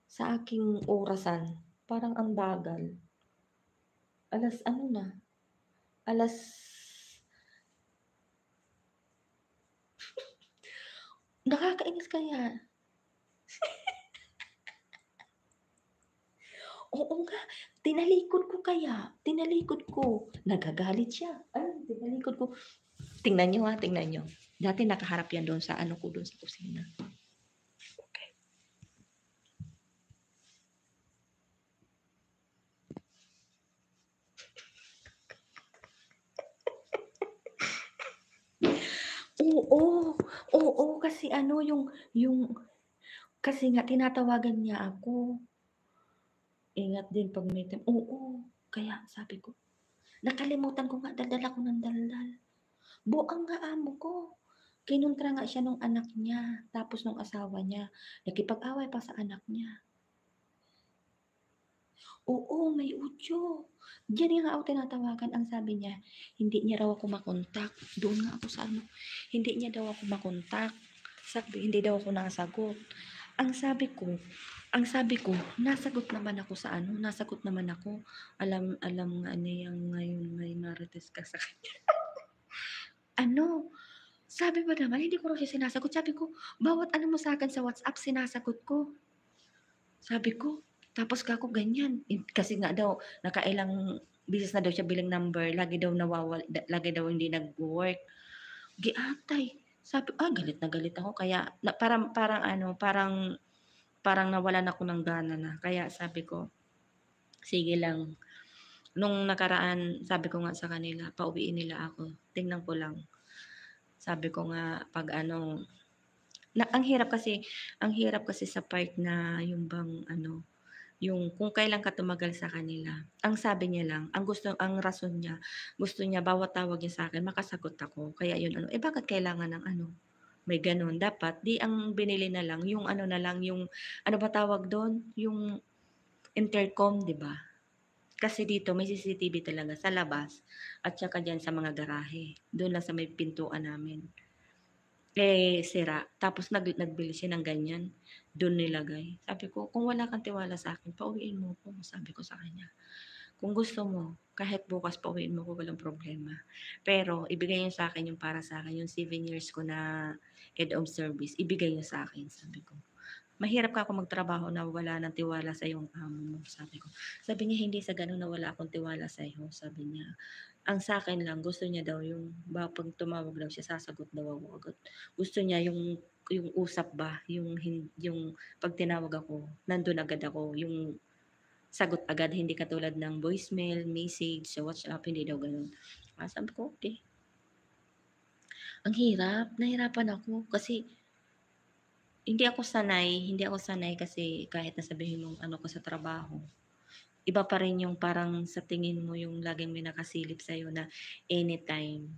sa aking orasan. Parang ang bagal. Alas nakakainis kaya. Oo nga, tinalikod ko. Nagagalit siya. Tinalikod ko. Tingnan niyo. Dati nakaharap yan doon sa doon sa kusina. Okay. Oo, oo, kasi ano yung kasi nga tinatawagan niya ako. Ingat din 'pag may oo, kaya sabi ko, nakalimutan ko nga daldal ako ng daldal. Buang nga amo ko. Kinontra nga siya nung anak niya, tapos nung asawa niya, nakipag-away pa sa anak niya. Oo, may audio. Diyan nga ako tinatawagan, ang sabi niya, hindi niya raw ako makontak. Doon nga ako sa ano, hindi niya daw ako makontak. Sabi, hindi daw ako nasagot. Ang sabi ko, ang sabi ko, nasagot naman ako sa ano, nasagot naman ako. Alam nga niya ngayon may marites ka sa kanya. Ano, sabi mo naman, hindi ko raw siya sinasagot. Sabi ko, bawat ano mo sa akin sa WhatsApp, sinasagot ko. Sabi ko, tapos kako ganyan. Kasi nga daw, nakailang bisis na daw siya bilang number, lagi daw hindi nag-work. Giatay. Sabi, galit na galit ako. Kaya, parang ano, parang nawalan ako ng gana na. Kaya sabi ko, sige lang. Nung nakaraan, sabi ko nga sa kanila, pauwiin nila ako. Tingnan ko lang. Sabi ko nga, pag ano, ang hirap kasi sa part na yung bang ano, yung kung kailan ka tumagal sa kanila. Ang sabi niya lang, ang rason niya, gusto niya bawat tawag niya sa'kin makasagot ako. Kaya yun ano, bakit kailangan ng ano, may gano'n. Dapat 'di ang binili na lang yung ano na lang, yung ano ba tawag dun, yung intercom, 'di ba? Kasi dito may CCTV talaga sa labas at saka diyan sa mga garahe. Dun lang sa may pintuan namin. Sira. Tapos nagbili siya ng ganyan, dun nilagay. Sabi ko, "Kung wala kang tiwala sa'kin, pauwiin mo ko," sabi ko sa kanya. "Kung gusto mo, kahit bukas pauwiin mo ko, walang problema. Pero ibigay niyo sa'kin yung para sa'kin, yung 7 years ko na head of service, ibigay niyo sa'kin," sabi ko. "Mahirap ka ako magtrabaho na wala ng tiwala sa yung amo mo," sabi ko. Sabi niya, "Hindi sa gano'n na wala akong tiwala sa'yo," sabi niya. Ang sa'kin lang gusto niya daw yung 'pag tumawag daw siya sasagot daw ako agad. Gusto niya yung usap ba, yung 'pag tinawag ako nandun agad ako, yung sagot agad hindi katulad ng voicemail, message sa WhatsApp, hindi daw gano'n. Sabi ko, "Okey." Ang hirap, nahirapan ako kasi hindi ako sanay kasi kahit na sabihin mong ano ka sa trabaho, iba pa rin yung parang sa tingin mo yung laging may nakasilip sa'yo na anytime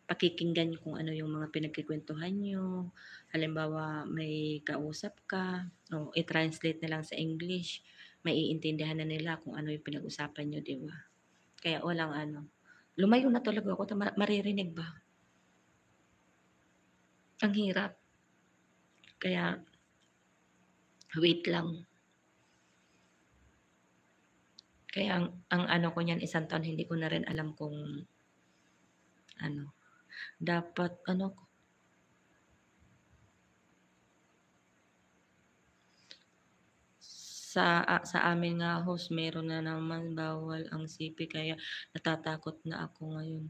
pakikinggan niyo kung ano yung mga pinagkukuwentuhan niyo. Halimbawa, may kausap ka, i-translate na lang sa English, maiintindihan na nila kung ano yung pinag-usapan niyo, 'di ba? Kaya walang ano, lumayo na talaga ako maririnig ba? Ang hirap. Kaya wait lang. Kaya ang ano ko niyan, isang taon hindi ko na rin alam kung ano, dapat ano sa amin nga host meron na naman bawal ang CP kaya natatakot na ako ngayon.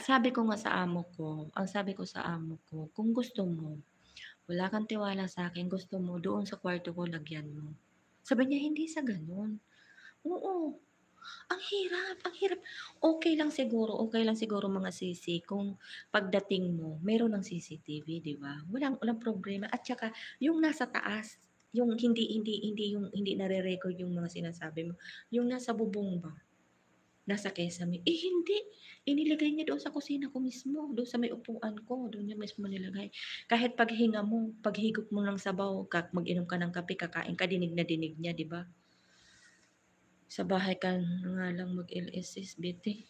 Sabi ko nga sa amo ko, ang sabi ko sa amo ko, "Kung gusto mo, wala kang tiwala sa'kin, gusto mo doon sa kwarto ko lagyan mo." Sabi niya, "Hindi sa gano'n." Oo, ang hirap. Okey lang siguro mga sisi kung pagdating mo meron ng CCTV, 'di ba? Walang problema at saka yung nasa taas, yung hindi nare-record yung mga sinasabi mo, yung nasa bubong ba, nasa kesame, hindi, inilagay niya doon sa kusina ko mismo, doon sa may upuan ko, doon niya mismo nilagay. Kahit paghinga mo, paghigop mo ng sabaw, mag-inom ka ng kape, kakain ka, dinig na dinig niya, 'di ba? Sa bahay ka na nga lang mag-LS Betty.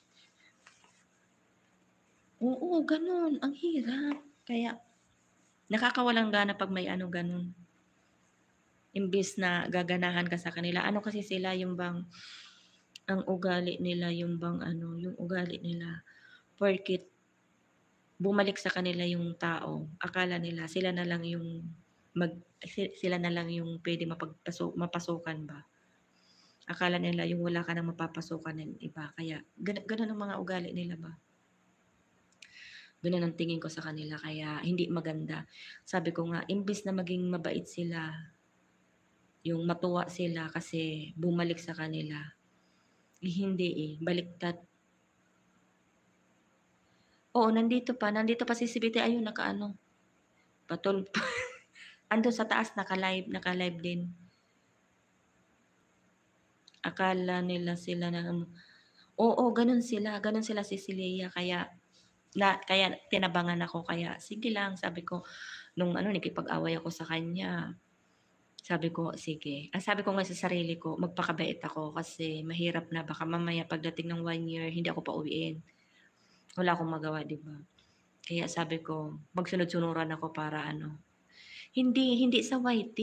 Oo, gano'n. Ang hirap. Kaya nakakawalang gana 'pag may ano, gano'n. Imbes na gaganahan ka sa kanila. Ano kasi sila, yung bang ang ugali nila, yung bang ano, yung ugali nila porket bumalik sa kanila yung tao, akala nila sila na lang yung sila na lang yung puwedeng mapasukan ba. Akala nila yung wala ka ng mapapasukan ng iba kaya gano'n ang mga ugali nila ba. Gano'n ang tingin ko sa kanila kaya hindi maganda. Sabi ko nga imbes na maging mabait sila, yung matuwa sila kasi bumalik sa kanila, hindi, baliktad. Oo, nandito pa si CBT ayun nakaano, patol andun sa taas naka-live din. Akala nila sila na ano oo, gano'n sila si Lea kaya tinabangan ako kaya sige lang sabi ko nung ano nakipag-away ako sa kanya, sabi ko sige ang sabi ko nga sa sarili ko magpakabait ako kasi mahirap na baka mamaya pagdating ng 1 year hindi ako pauwiin. Wala akong magawa 'di ba? Kaya sabi ko magsunod-sunuran ako para ano hindi sa YT.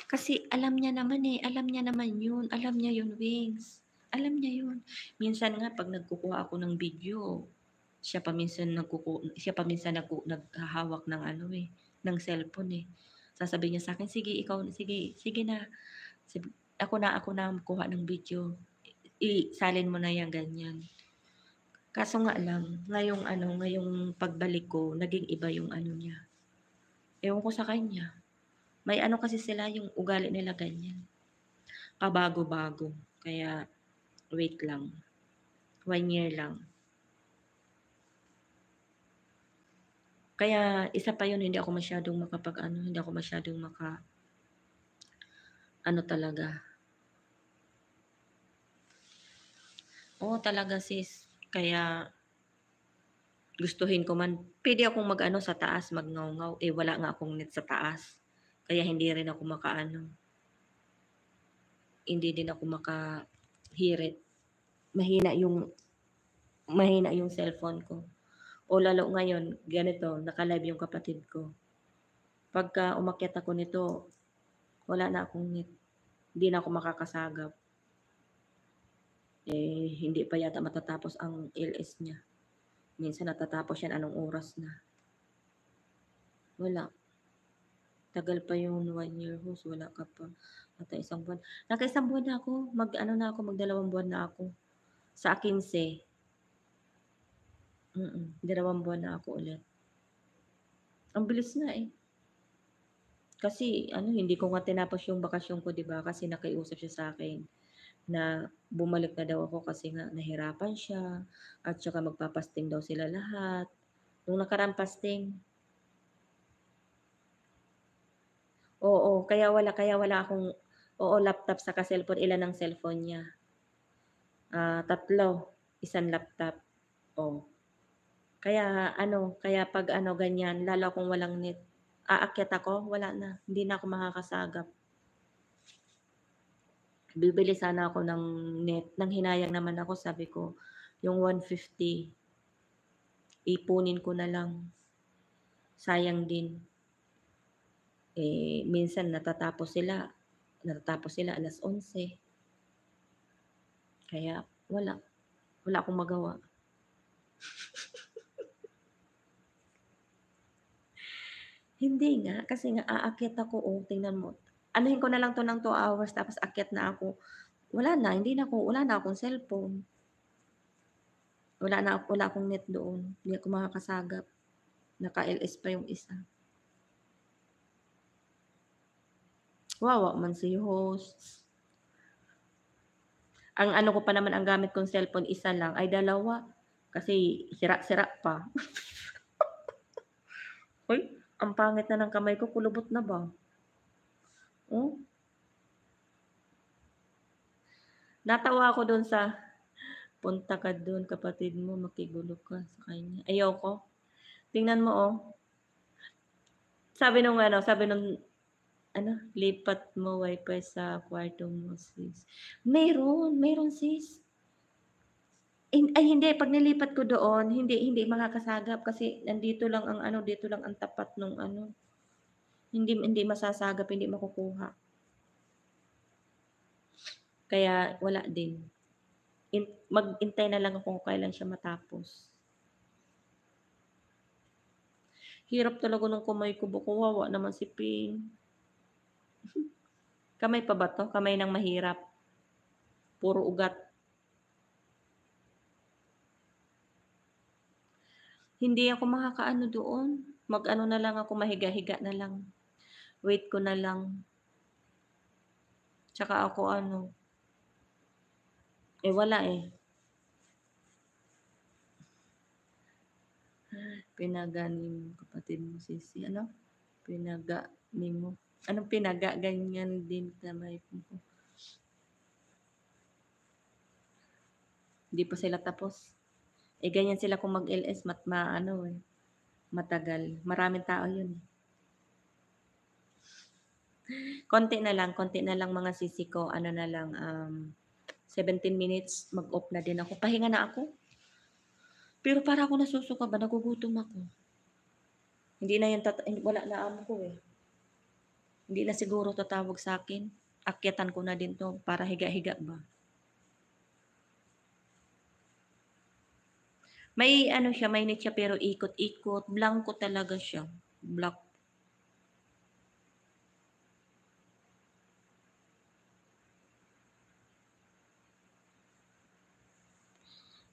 Kasi alam niya naman yun, alam niya yun, Wings. Alam niya yun. Minsan nga 'pag nagkukuha ako ng video, siya pa minsan naghahawak ng ano, eh, ng cellphone, eh. Sasabihin niya sa'kin, "Sige ikaw sige, sige na, ako na ang kuha ng video, salin mo na 'yan." Ganyan. Kaso nga lang, ngayong pagbalik ko naging iba yung ano niya, ewan ko sa kanya. May ano kasi sila yung ugali nila ganyan, kabago-bago. Kaya wait lang, 1 year lang. Kaya isa pa yun hindi ako masyadong makapag-ano, hindi ako masyadong ano talaga. Oo talaga sis, kaya gustuhin ko man puwede akong mag-ano sa taas magngaw-ngaw, eh, wala nga akong net sa taas. Kaya hindi rin ako makaano, hindi din ako makahirit. Mahina yung mahina yung cellphone ko. O lalo ngayon ganito, naka-live yung kapatid ko. Pagka umakyat ako nito, wala na akong net, hindi na ako makakasagap. Eh, hindi pa yata matatapos ang LS niya. Minsan natatapos yan anong oras na. Wala, tagal pa yung 1 year host, wala ka pa. Ata isang buwan. Naka-isang buwan na ako, mag-ano na ako, mag-2 buwan na ako. Sa 15, 2 buwan na ako ulit. Ang bilis nga, eh. Kasi ano, hindi ko nga tinapos yung bakasyon ko 'di ba, kasi nakiusap siya sa'kin na bumalik na daw ako kasi nga nahirapan siya at saka magpapasting daw sila lahat. Nung nakaraang pasting oo, kaya wala akong oo, laptop saka cellphone. Ilan ang cellphone niya? 3, isang laptop, oh. Kaya 'pag ano ganyan, lalo akong walang net, aakyat ako, wala na, hindi na ako makakasagap. Bibili sana ako ng net, nanghinayang naman ako sabi ko, yung 150 ipunin ko na lang, sayang din. Eh, minsan natatapos sila 11:00, kaya wala akong magawa. Hindi nga, kasi nga aakyat ako, oh, tingnan mo, anuhin ko na lang 'to ng 2 hours tapos akyat na ako, wala na akong cellphone, wala akong net doon, hindi ako makakasagap, naka-LS pa yung isa. Kawawa man si host. Ang ano ko pa naman, ang gamit kong cellphone isa lang ay 2 kasi sira-sira pa. Uy, ang pangit na ng kamay ko, kulubot na ba? Oh, natawa ako dun sa, "Punta ka dun kapatid mo, makigulo ka sa kanya." Ayoko. Tingnan mo, oh, sabi nung ano, "Lipat mo wifi sa kwarto mo sis." Meron sis. Ay hindi, 'pag nilipat ko doon, hindi makakasagap kasi dito lang ang tapat nung ano, hindi masasagap, hindi makukuha. Kaya wala din. Mag-hintay na lang ako kung kailan siya matapos. Hirap talaga ng kamay ko, kawawa naman si Ping. Kamay pa ba 'to? Kamay ng mahirap. Puro ugat. Hindi ako makakaano doon. Mag-ano na lang ako, mahiga-higa na lang. Wait ko na lang. Tsaka ako ano, eh wala eh. Pinagani mo kapatid mo sisi. Ano? Pinagani mo. Anong pinaga? Ganyan din kamay ko. Hindi pa sila tapos. Eh, ganyan sila kung mag-LS, matagal. Maraming tao yun. Konti na lang mga sisi ko. Ano na lang, 17 minutes, mag-off na din ako. Pahinga na ako. Pero para ako nasusuka ba, nagugutom ako. Hindi na yan, wala na amo ko eh. Hindi na siguro tatawag sa akin. Akyatan ko na din to para higa-higa ba. May ano siya, mainit siya pero ikot-ikot. Blanco talaga siya. Black.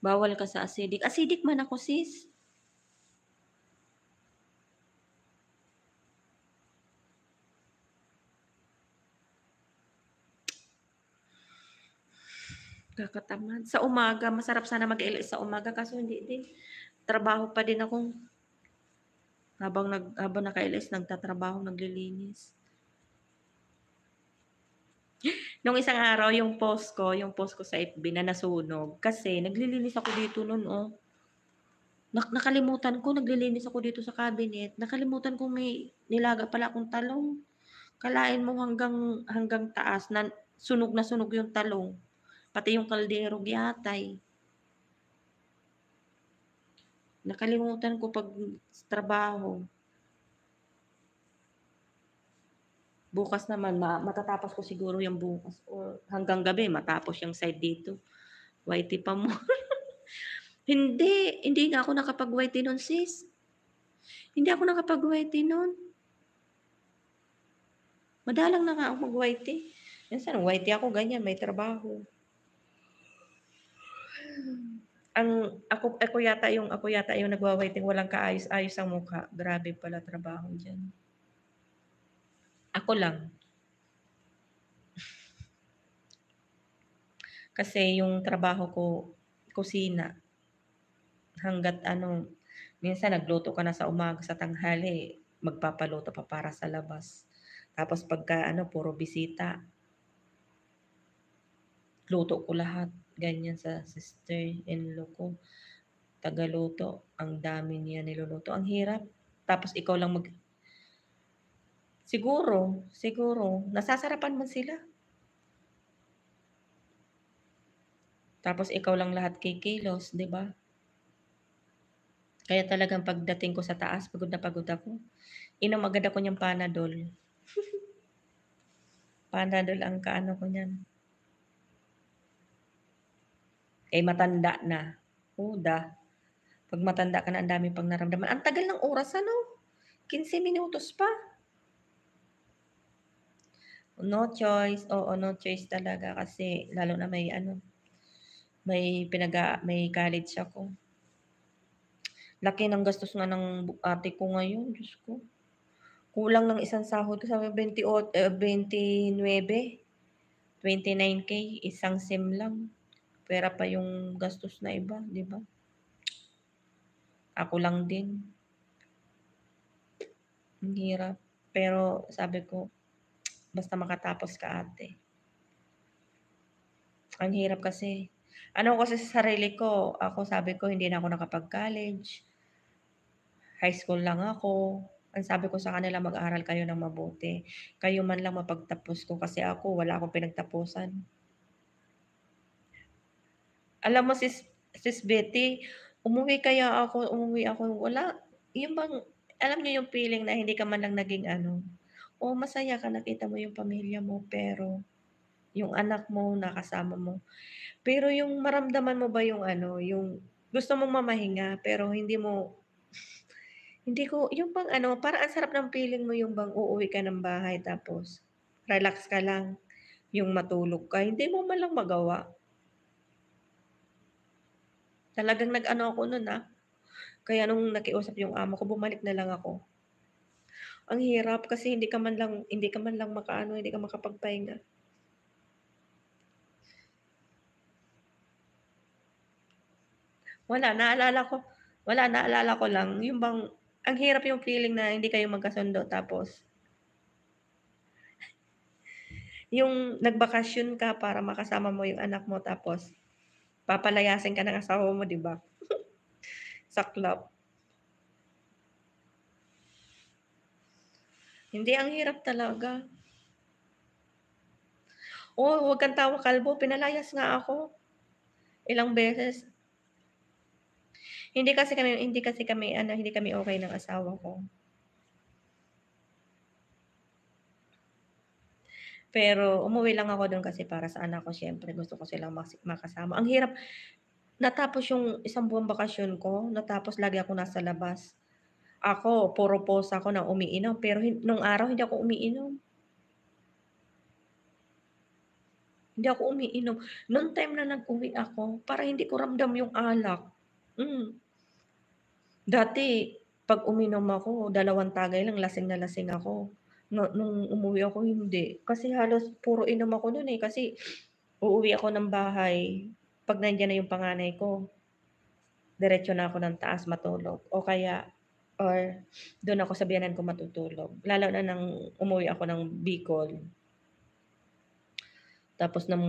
Bawal ka sa acidic. Acidic man ako sis. Kakatamad. Sa umaga, masarap sana mag-LS sa umaga kaso hindi din. Trabaho pa din ako. Habang naka-LS, nagtatrabaho, naglilinis. Nung isang araw, yung post ko sa FB na nasunog. Kasi naglilinis ako dito noon, oh. Nakalimutan ko, naglilinis ako dito sa cabinet. Nakalimutan ko may nilaga pala akong talong. Kalain mo hanggang taas na sunog yung talong. Pati yung kaldero giyatay. Nakalimutan ko pag trabaho. Bukas naman, matatapos ko siguro yung bukas. Or hanggang gabi, matapos yung side dito. Whitey pa mo. Hindi nga ako nakapag-whitey nun, sis. Hindi ako nakapag-whitey nun. Madalang na nga ako mag-whitey. Minsan, whitey ako, ganyan, may trabaho. Ako yata yung nagwa-whiting, walang kaayos-ayos ang mukha. Grabe pala trabaho diyan. Ako lang. Kasi yung trabaho ko, kusina. Hanggat minsan nagluto ka na sa umaga, sa tanghali, magpapaluto pa para sa labas. Tapos pagka puro bisita, luto ko lahat. Ganyan sa sister-in-law ko. Tagaluto. Ang dami niya niluluto. Ang hirap. Tapos ikaw lang Siguro. Nasasarapan man sila. Tapos ikaw lang lahat kikilos, di ba? Kaya talagang pagdating ko sa taas, pagod na pagod ako. Inom agad ako niyang Panadol. Panadol ang kaano ko niyan. Matanda na. Pag matanda ka na, ang dami pang naramdaman. Ang tagal ng oras, 15 minutos pa. No choice. Oo, no choice talaga kasi lalo na may college ako. Laki ng gastos nga ng ate ko ngayon, Diyos ko. Kulang ng isang sahod ko, sabi 29K, isang SIM lang. Pera pa yung gastos na iba, di ba? Ako lang din. Ang hirap. Pero sabi ko, basta makatapos ka ate. Ang hirap kasi. Kasi sa sarili ko, sabi ko, hindi na ako nakapag-college. High school lang ako. Ang sabi ko sa kanila, mag-aral kayo ng mabuti. Kayo man lang mapagtapos ko kasi ako, wala akong pinagtapusan. Alam mo, sis Betty, umuwi ako, wala. Yung bang, alam niyo yung feeling na hindi ka man lang naging masaya ka, nakita mo yung pamilya mo, pero yung anak mo, nakasama mo. Pero yung maramdaman mo ba yung yung gusto mong mamahinga, pero hindi ko, yung bang parang ang sarap ng feeling mo yung bang uuwi ka ng bahay tapos relax ka lang, yung matulog ka, hindi mo man lang magawa. Talagang ako nun Kaya nung nakiusap yung amo ko, bumalik na lang ako. Ang hirap kasi hindi ka man lang hindi ka makapagpahinga. Wala, naalala ko Wala, naalala ko lang, yung bang ang hirap yung feeling na hindi kayo magkasundo tapos yung nagbakasyon ka para makasama mo yung anak mo tapos papalayasin ka ng asawa mo, 'di ba? Saklap. Hindi, ang hirap talaga. Oh, huwag kang tawa kalbo, pinalayas nga ako, ilang beses. Hindi kami okey ng asawa ko. Pero umuwi lang ako dun kasi para sa anak ko siyempre gusto ko silang makasama. Ang hirap natapos yung isang buwang bakasyon ko, natapos lagi ako nasa labas. Ako puro pose ako na umiinom pero nung araw hindi ako umiinom, hindi ako umiinom. Nung time na nag-uwi ako parang hindi ko ramdam yung alak. Hmm, dati 'pag uminom ako 2 tagay lang lasing na lasing ako. Nung umuwi ako hindi, kasi halos puro inom ako nun, eh, kasi uuwi ako ng bahay 'pag nandiyan na yung panganay ko, diretso na ako ng taas matulog o kaya or dun ako sa biyenan ko matutulog. Lalo na ng umuwi ako ng Bicol, tapos nung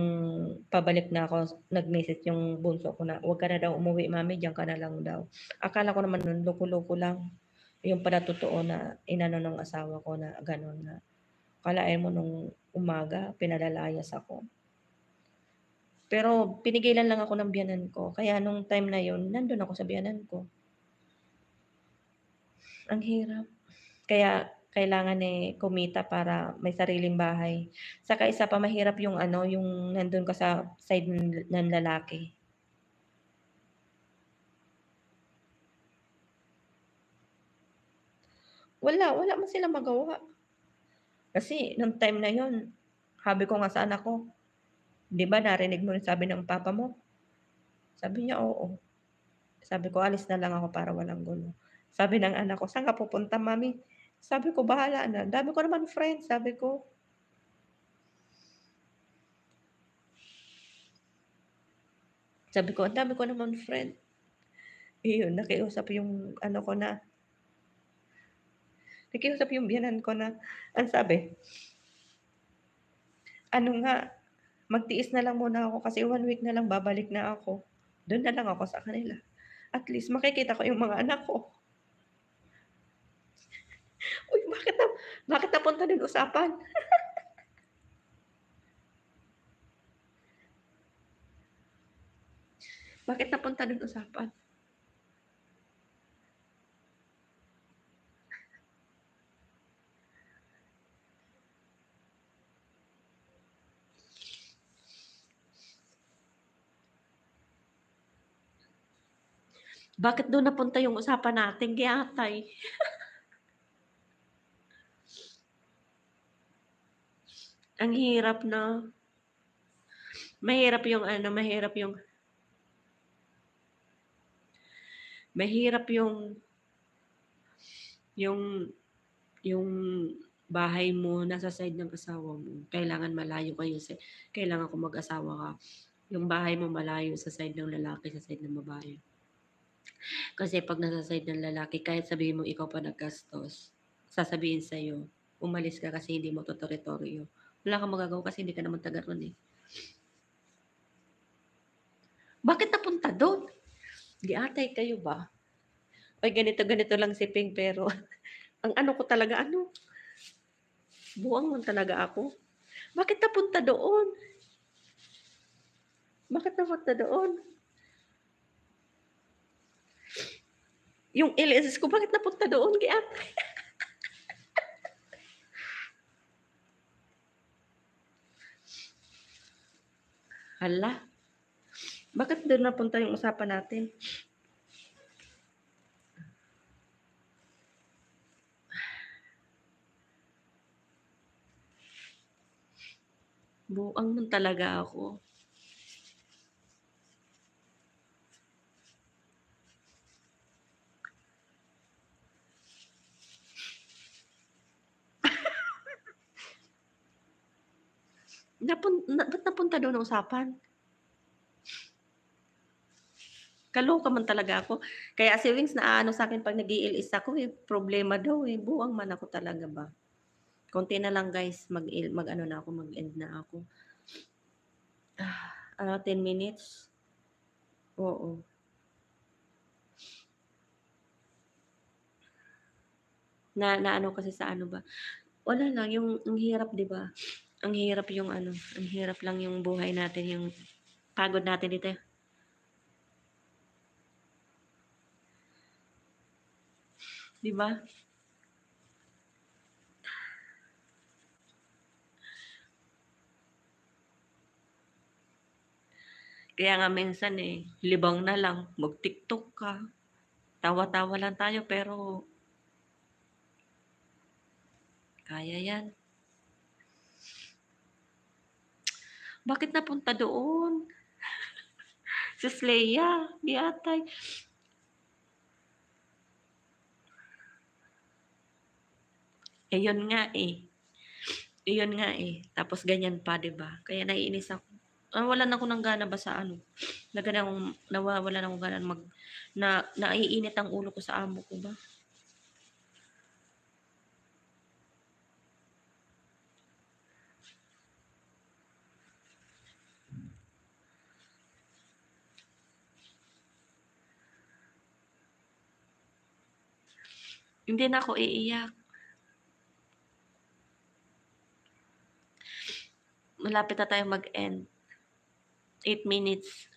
pabalik na ako nag-message yung bunso ko na, "Wag ka na daw umuwi mami, diyan ka na lang daw." Akala ko naman nun loko-loko lang, yun pala totoo na inano ng asawa ko na gano'n na akalain mo nung umaga pinalalayas ako. Pero pinigilan lang ako ng biyenan ko kaya nung time na yun nandun ako sa biyenan ko. Ang hirap. Kaya kailangan, eh, kumita para may sariling bahay. Saka isa pa mahirap yung ano, yung nandun ka sa side ng lalaki. Wala man silang magawa. Kasi nung time na yun, sabi ko nga sa anak ko, "'Di ba narinig mo yung sabi ng papa mo?" Sabi niya, "Oo." Sabi ko, "Alis na lang ako para walang gulo." Sabi ng anak ko, "Saan ka pupunta mami?" Sabi ko, "Bahala na, dami ko naman friends." Sabi ko. Sabi ko, "Ang dami ko naman friend." Iyon, nakiusap yung biyenan ko na ang sabi, "Ano nga, magtiis na lang muna ako kasi 1 week na lang babalik na ako. Dun na lang ako sa kanila. At least makikita ko yung mga anak ko." Uy, bakit napunta dun usapan? Bakit napunta dun usapan? Bakit dun napunta yung usapan natin, Giatay? Ang hirap 'no? Mahirap yung ano, mahirap yung yung bahay mo nasa side ng asawa mo, kailangan kung mag-asawa ka, yung bahay mo malayo sa side ng lalaki, sa side ng babae. Kasi 'pag nasa side ng lalaki kahit sabihin mo ikaw pa naggastos, sasabihin sa'yo, umalis ka kasi hindi mo 'to teritoryo. Wala kang magagawa kasi hindi ka naman taga ro'n, eh. Bakit napunta do'n? Di-atay kayo ba? Ay ganito-ganito lang si Ping pero ang ano ko talaga ano, buwang lang talaga ako. Bakit napunta doon? Bakit napunta doon? Yung LSS ko bakit napunta doon Gi-atay? Hala, bakit do'n napunta yung usapan natin? Buang man talaga ako. Ba't napunta do'n ang usapan? Kaloka man talaga ako. Kaya si Wings naaano sa'kin 'pag nag-iilis ako, eh, problema daw, eh, buwang man ako talaga ba. Konti na lang guys, mag-ano na ako, mag-end na ako. 10 minutes? Oo. Naano kasi sa ano ba, wala lang yung ang hirap 'di ba? Ang hirap yung ano, ang hirap lang yung buhay natin, yung pagod natin dito. 'Di ba? Kaya nga minsan, eh, libang na lang, mag-TikTok ka, tawa-tawa lang tayo pero kaya 'yan. Bakit napunta doon? Si Sleia, di atay. Ayun nga, eh. Iyon nga, eh. Tapos ganyan pa, 'di ba? Kaya naiinis ako. Nawalan ako ng gana ba sa ano, nawawalan akong gana naiinit ang ulo ko sa amo ko ba. Hindi na ako iiyak. Malapit na tayong mag-end. 8 minutes.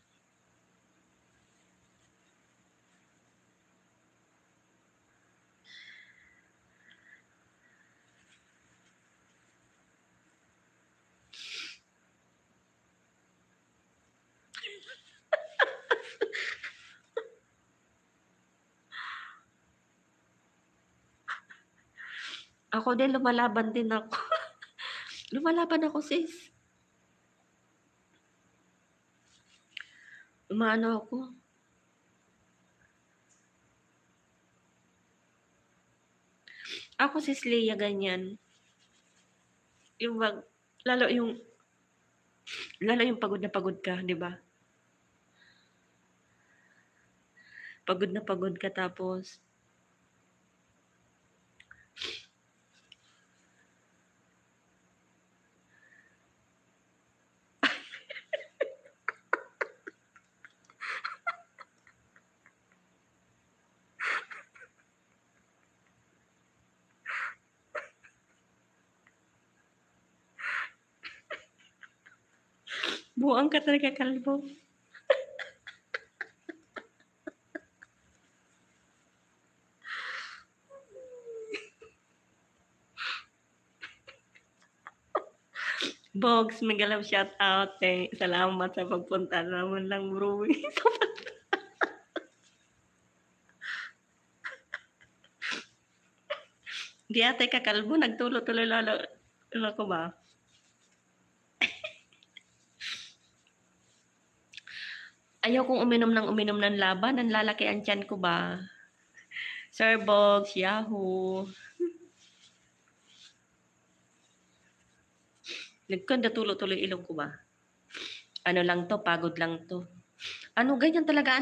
Ako din, lumalaban din ako. Lumalaban ako, sis. Umaano ako. Ako si Sleia ganyan. Yung lalo yung pagod na pagod ka, 'di ba? Pagod na pagod ka tapos buang ka talaga, kalbo. Bogs, mega love shout out. Salamat sa pagpunta naman lang, bro. Di ate kakalbo, nagtulo-tuloy lalo ko ba? Ayaw kong uminom ng laban, nanlalaki ang tiyan ko ba? Sir Bogs, Yahoo. Nagkanda tulo-tuloy ilong ko ba? Ano lang to, pagod lang to. Ano, ganyan talaga,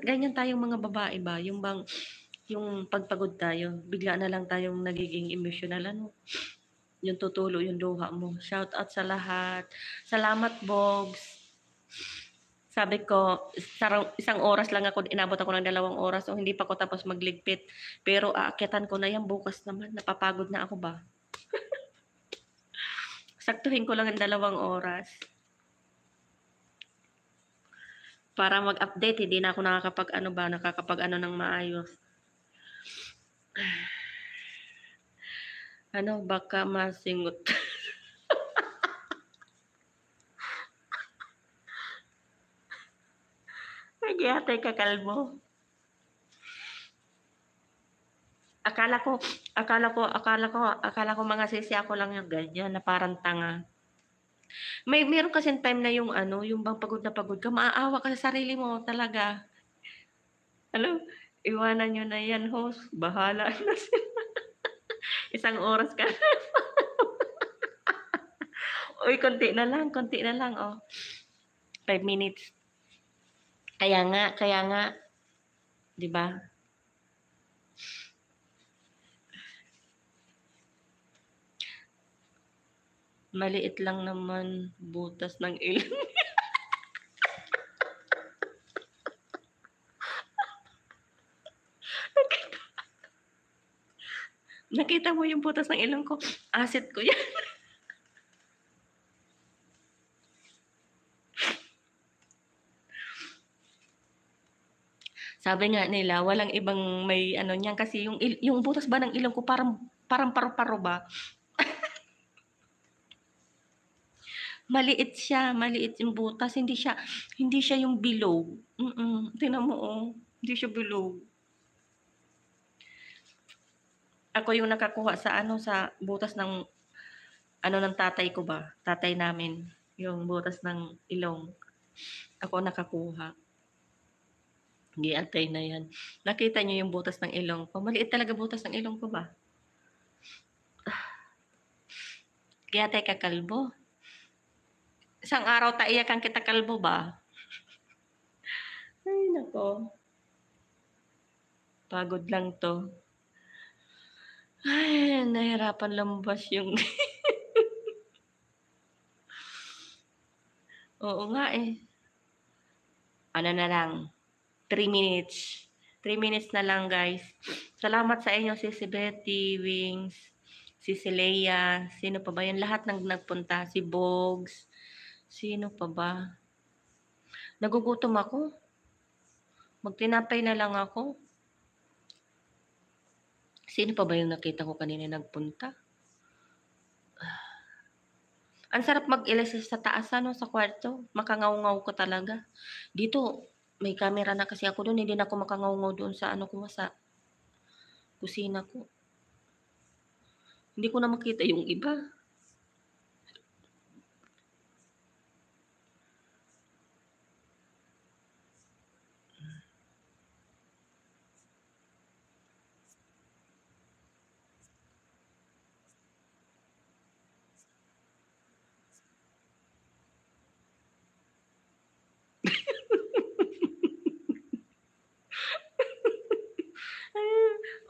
ganyan tayong mga babae ba? Yung pagpagod tayo, bigla na lang tayong nagiging emotional, ano? Yung tutulo yung luha mo. Shout out sa lahat. Salamat, Bogs. Sabi ko, isang oras lang ako, inabot ako ng 2 oras, so hindi pa ako tapos magligpit. Pero aakyatan ko na yan bukas naman, napapagod na ako ba? Saktuhin ko lang ang 2 oras. Para mag-update, hindi na ako nakakapag-ano ng maayos. Ano, baka masingot. Nagyatay ka, kalbo. Akala ko mga sisi ako lang yung ganyan, na parang tanga. Meron kasing time na yung ano, yung bang pagod na pagod ka, maaawa ka sa sarili mo talaga. Ano, iwanan nyo na yan, host. Bahala na sila. 1 oras ka. Uy, konti na lang, oh. 5 minutes. Kaya nga, 'di ba? Maliit lang naman butas ng ilong. Nakita mo yung butas ng ilong ko? Asset ko yan. Sabi nga nila, walang ibang may ano niyan kasi yung butas ba ng ilong ko parang paru-paro ba? Maliit siya, maliit yung butas, hindi siya yung bilog. Tingnan mo oh, hindi siya bilog. Ako yung nakakuha sa ano, sa butas ng ano ng tatay ko ba? Tatay namin, yung butas ng ilong. Ako nakakuha. Giantay na yan. Nakita niyo yung butas ng ilong ko? Maliit talaga butas ng ilong ko ba? Giantay ka kalbo. Isang araw ta iyakan kita kalbo ba? Ay nako. Pagod lang to. Ay, nahirapan lumabas yung oo nga eh. Ano na lang, 3 minutes. 3 minutes na lang guys. Salamat sa inyo si Betty, Wings, si Leia, sino pa ba yun? Lahat ng nagpunta, si Bogs, sino pa ba? Nagugutom ako. Magtinapay na lang ako. Sino pa ba yung nakita ko kanina nagpunta? Ang sarap mag-ilis sa taas ano, sa kwarto. Makangaw-ngaw ko talaga. Dito, may camera na kasi ako doon. Hindi na ako makangaw-ngaw doon sa ano ko, sa kusina ko. Hindi ko na makita yung iba.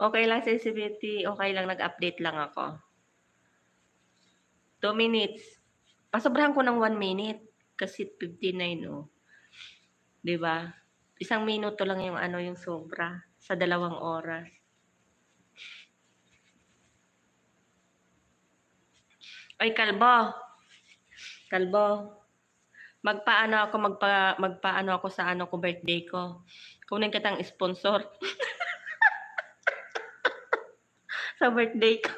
Okay lang sensitivity. Okay lang, nag-update lang ako. 2 minutes. Pasobrahan ko ng 1 minute. Kasi 59, oh. 'Di ba? Isang minuto lang yung ano, yung sobra sa 2 oras. Ay, kalbo. Kalbo. Magpaano ako sa ano ko, birthday ko. Kunin kitang sponsor sa birthday ko.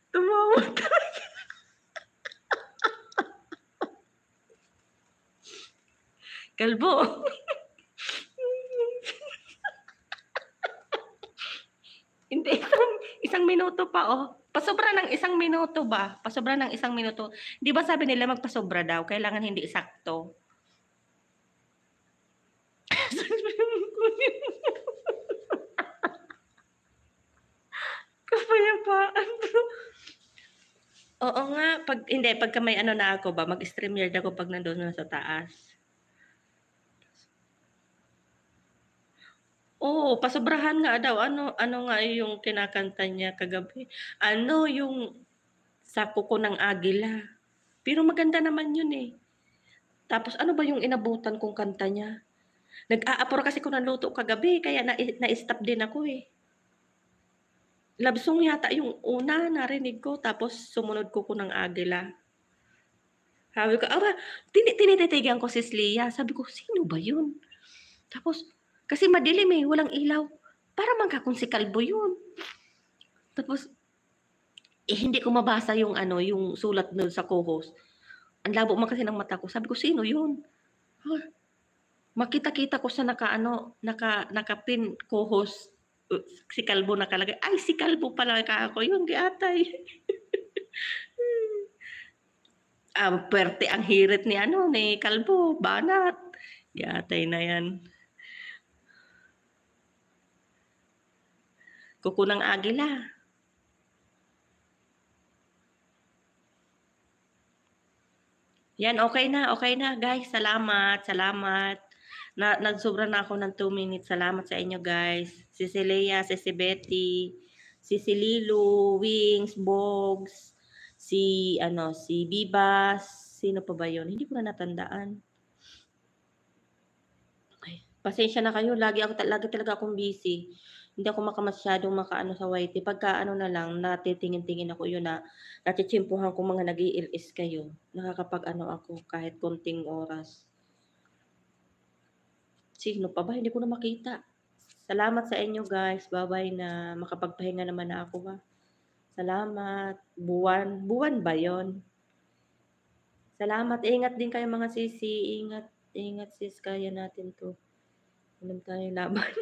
Tumawa talaga. Kalbo. Hindi, isang minuto pa, oh. Pasobra ng 1 minuto ba? Pasobra ng 1 minuto. 'Di ba sabi nila magpasobra daw, kailangan hindi sakto. Kapayapaan. Oo nga, pagka may ano na ako ba, mag-StreamYard ako pag nandoon na sa taas. Oo, pasobrahan nga daw. Ano nga yung kinakanta niya kagabi? Ano yung sa kuko ng agila. Pero maganda naman yun eh. Tapos ano ba yung inabutan kong kanta niya? Nag-aapura kasi ko ng luto kagabi, kaya na-stop din ako eh. Love song yata yung una narinig ko, tapos sumunod kuko ng agila. Sabi ko, tinititigan ko si Slia. Sabi ko, sino ba yun? Tapos, kasi madilim eh, walang ilaw. Para kung si Kalbo yun. Tapos, hindi ko mabasa yung ano, yung sulat doon sa co-host. Ang labo man kasi ng mata ko. Sabi ko, sino yun? Huh? Makita-kita ko sa nakapin co-host. Si Kalbo nakalagay. Ay, si Kalbo pala ka ako. Yun, giatay. Pwerte ang hirit ni Kalbo. Banat. Giatay na yan. Kuko ng agila. Yan, okay na guys. Salamat, salamat. Nagsobra na ako ng 2 minutes. Salamat sa inyo guys. Si Celia, si Betty, si Lilo, Wings, Bogs, si Bibas, sino pa ba yun? Hindi ko na natandaan. Ay, pasensya na kayo, lagi talaga akong busy. Hindi ako masyadong makaano sa YT. Pagka ano na lang, natitingin-tingin ako yun na natitsimpuhan ko mga nag-iilis kayo. Nakakapag-ano ako kahit konting oras. Sino pa ba? Hindi ko na makita. Salamat sa inyo guys. Bye-bye na. Makapagpahinga naman na ako ba. Salamat. Buwan ba yon? Salamat. Ingat din kayo mga sisi. Ingat sis. Kaya natin to. Inom tayo laban.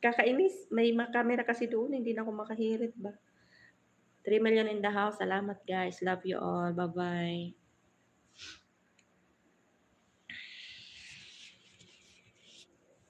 Kakainis. May camera kasi doon. Hindi na ako makahirit ba. 3 million in the house. Salamat guys. Love you all. Bye-bye.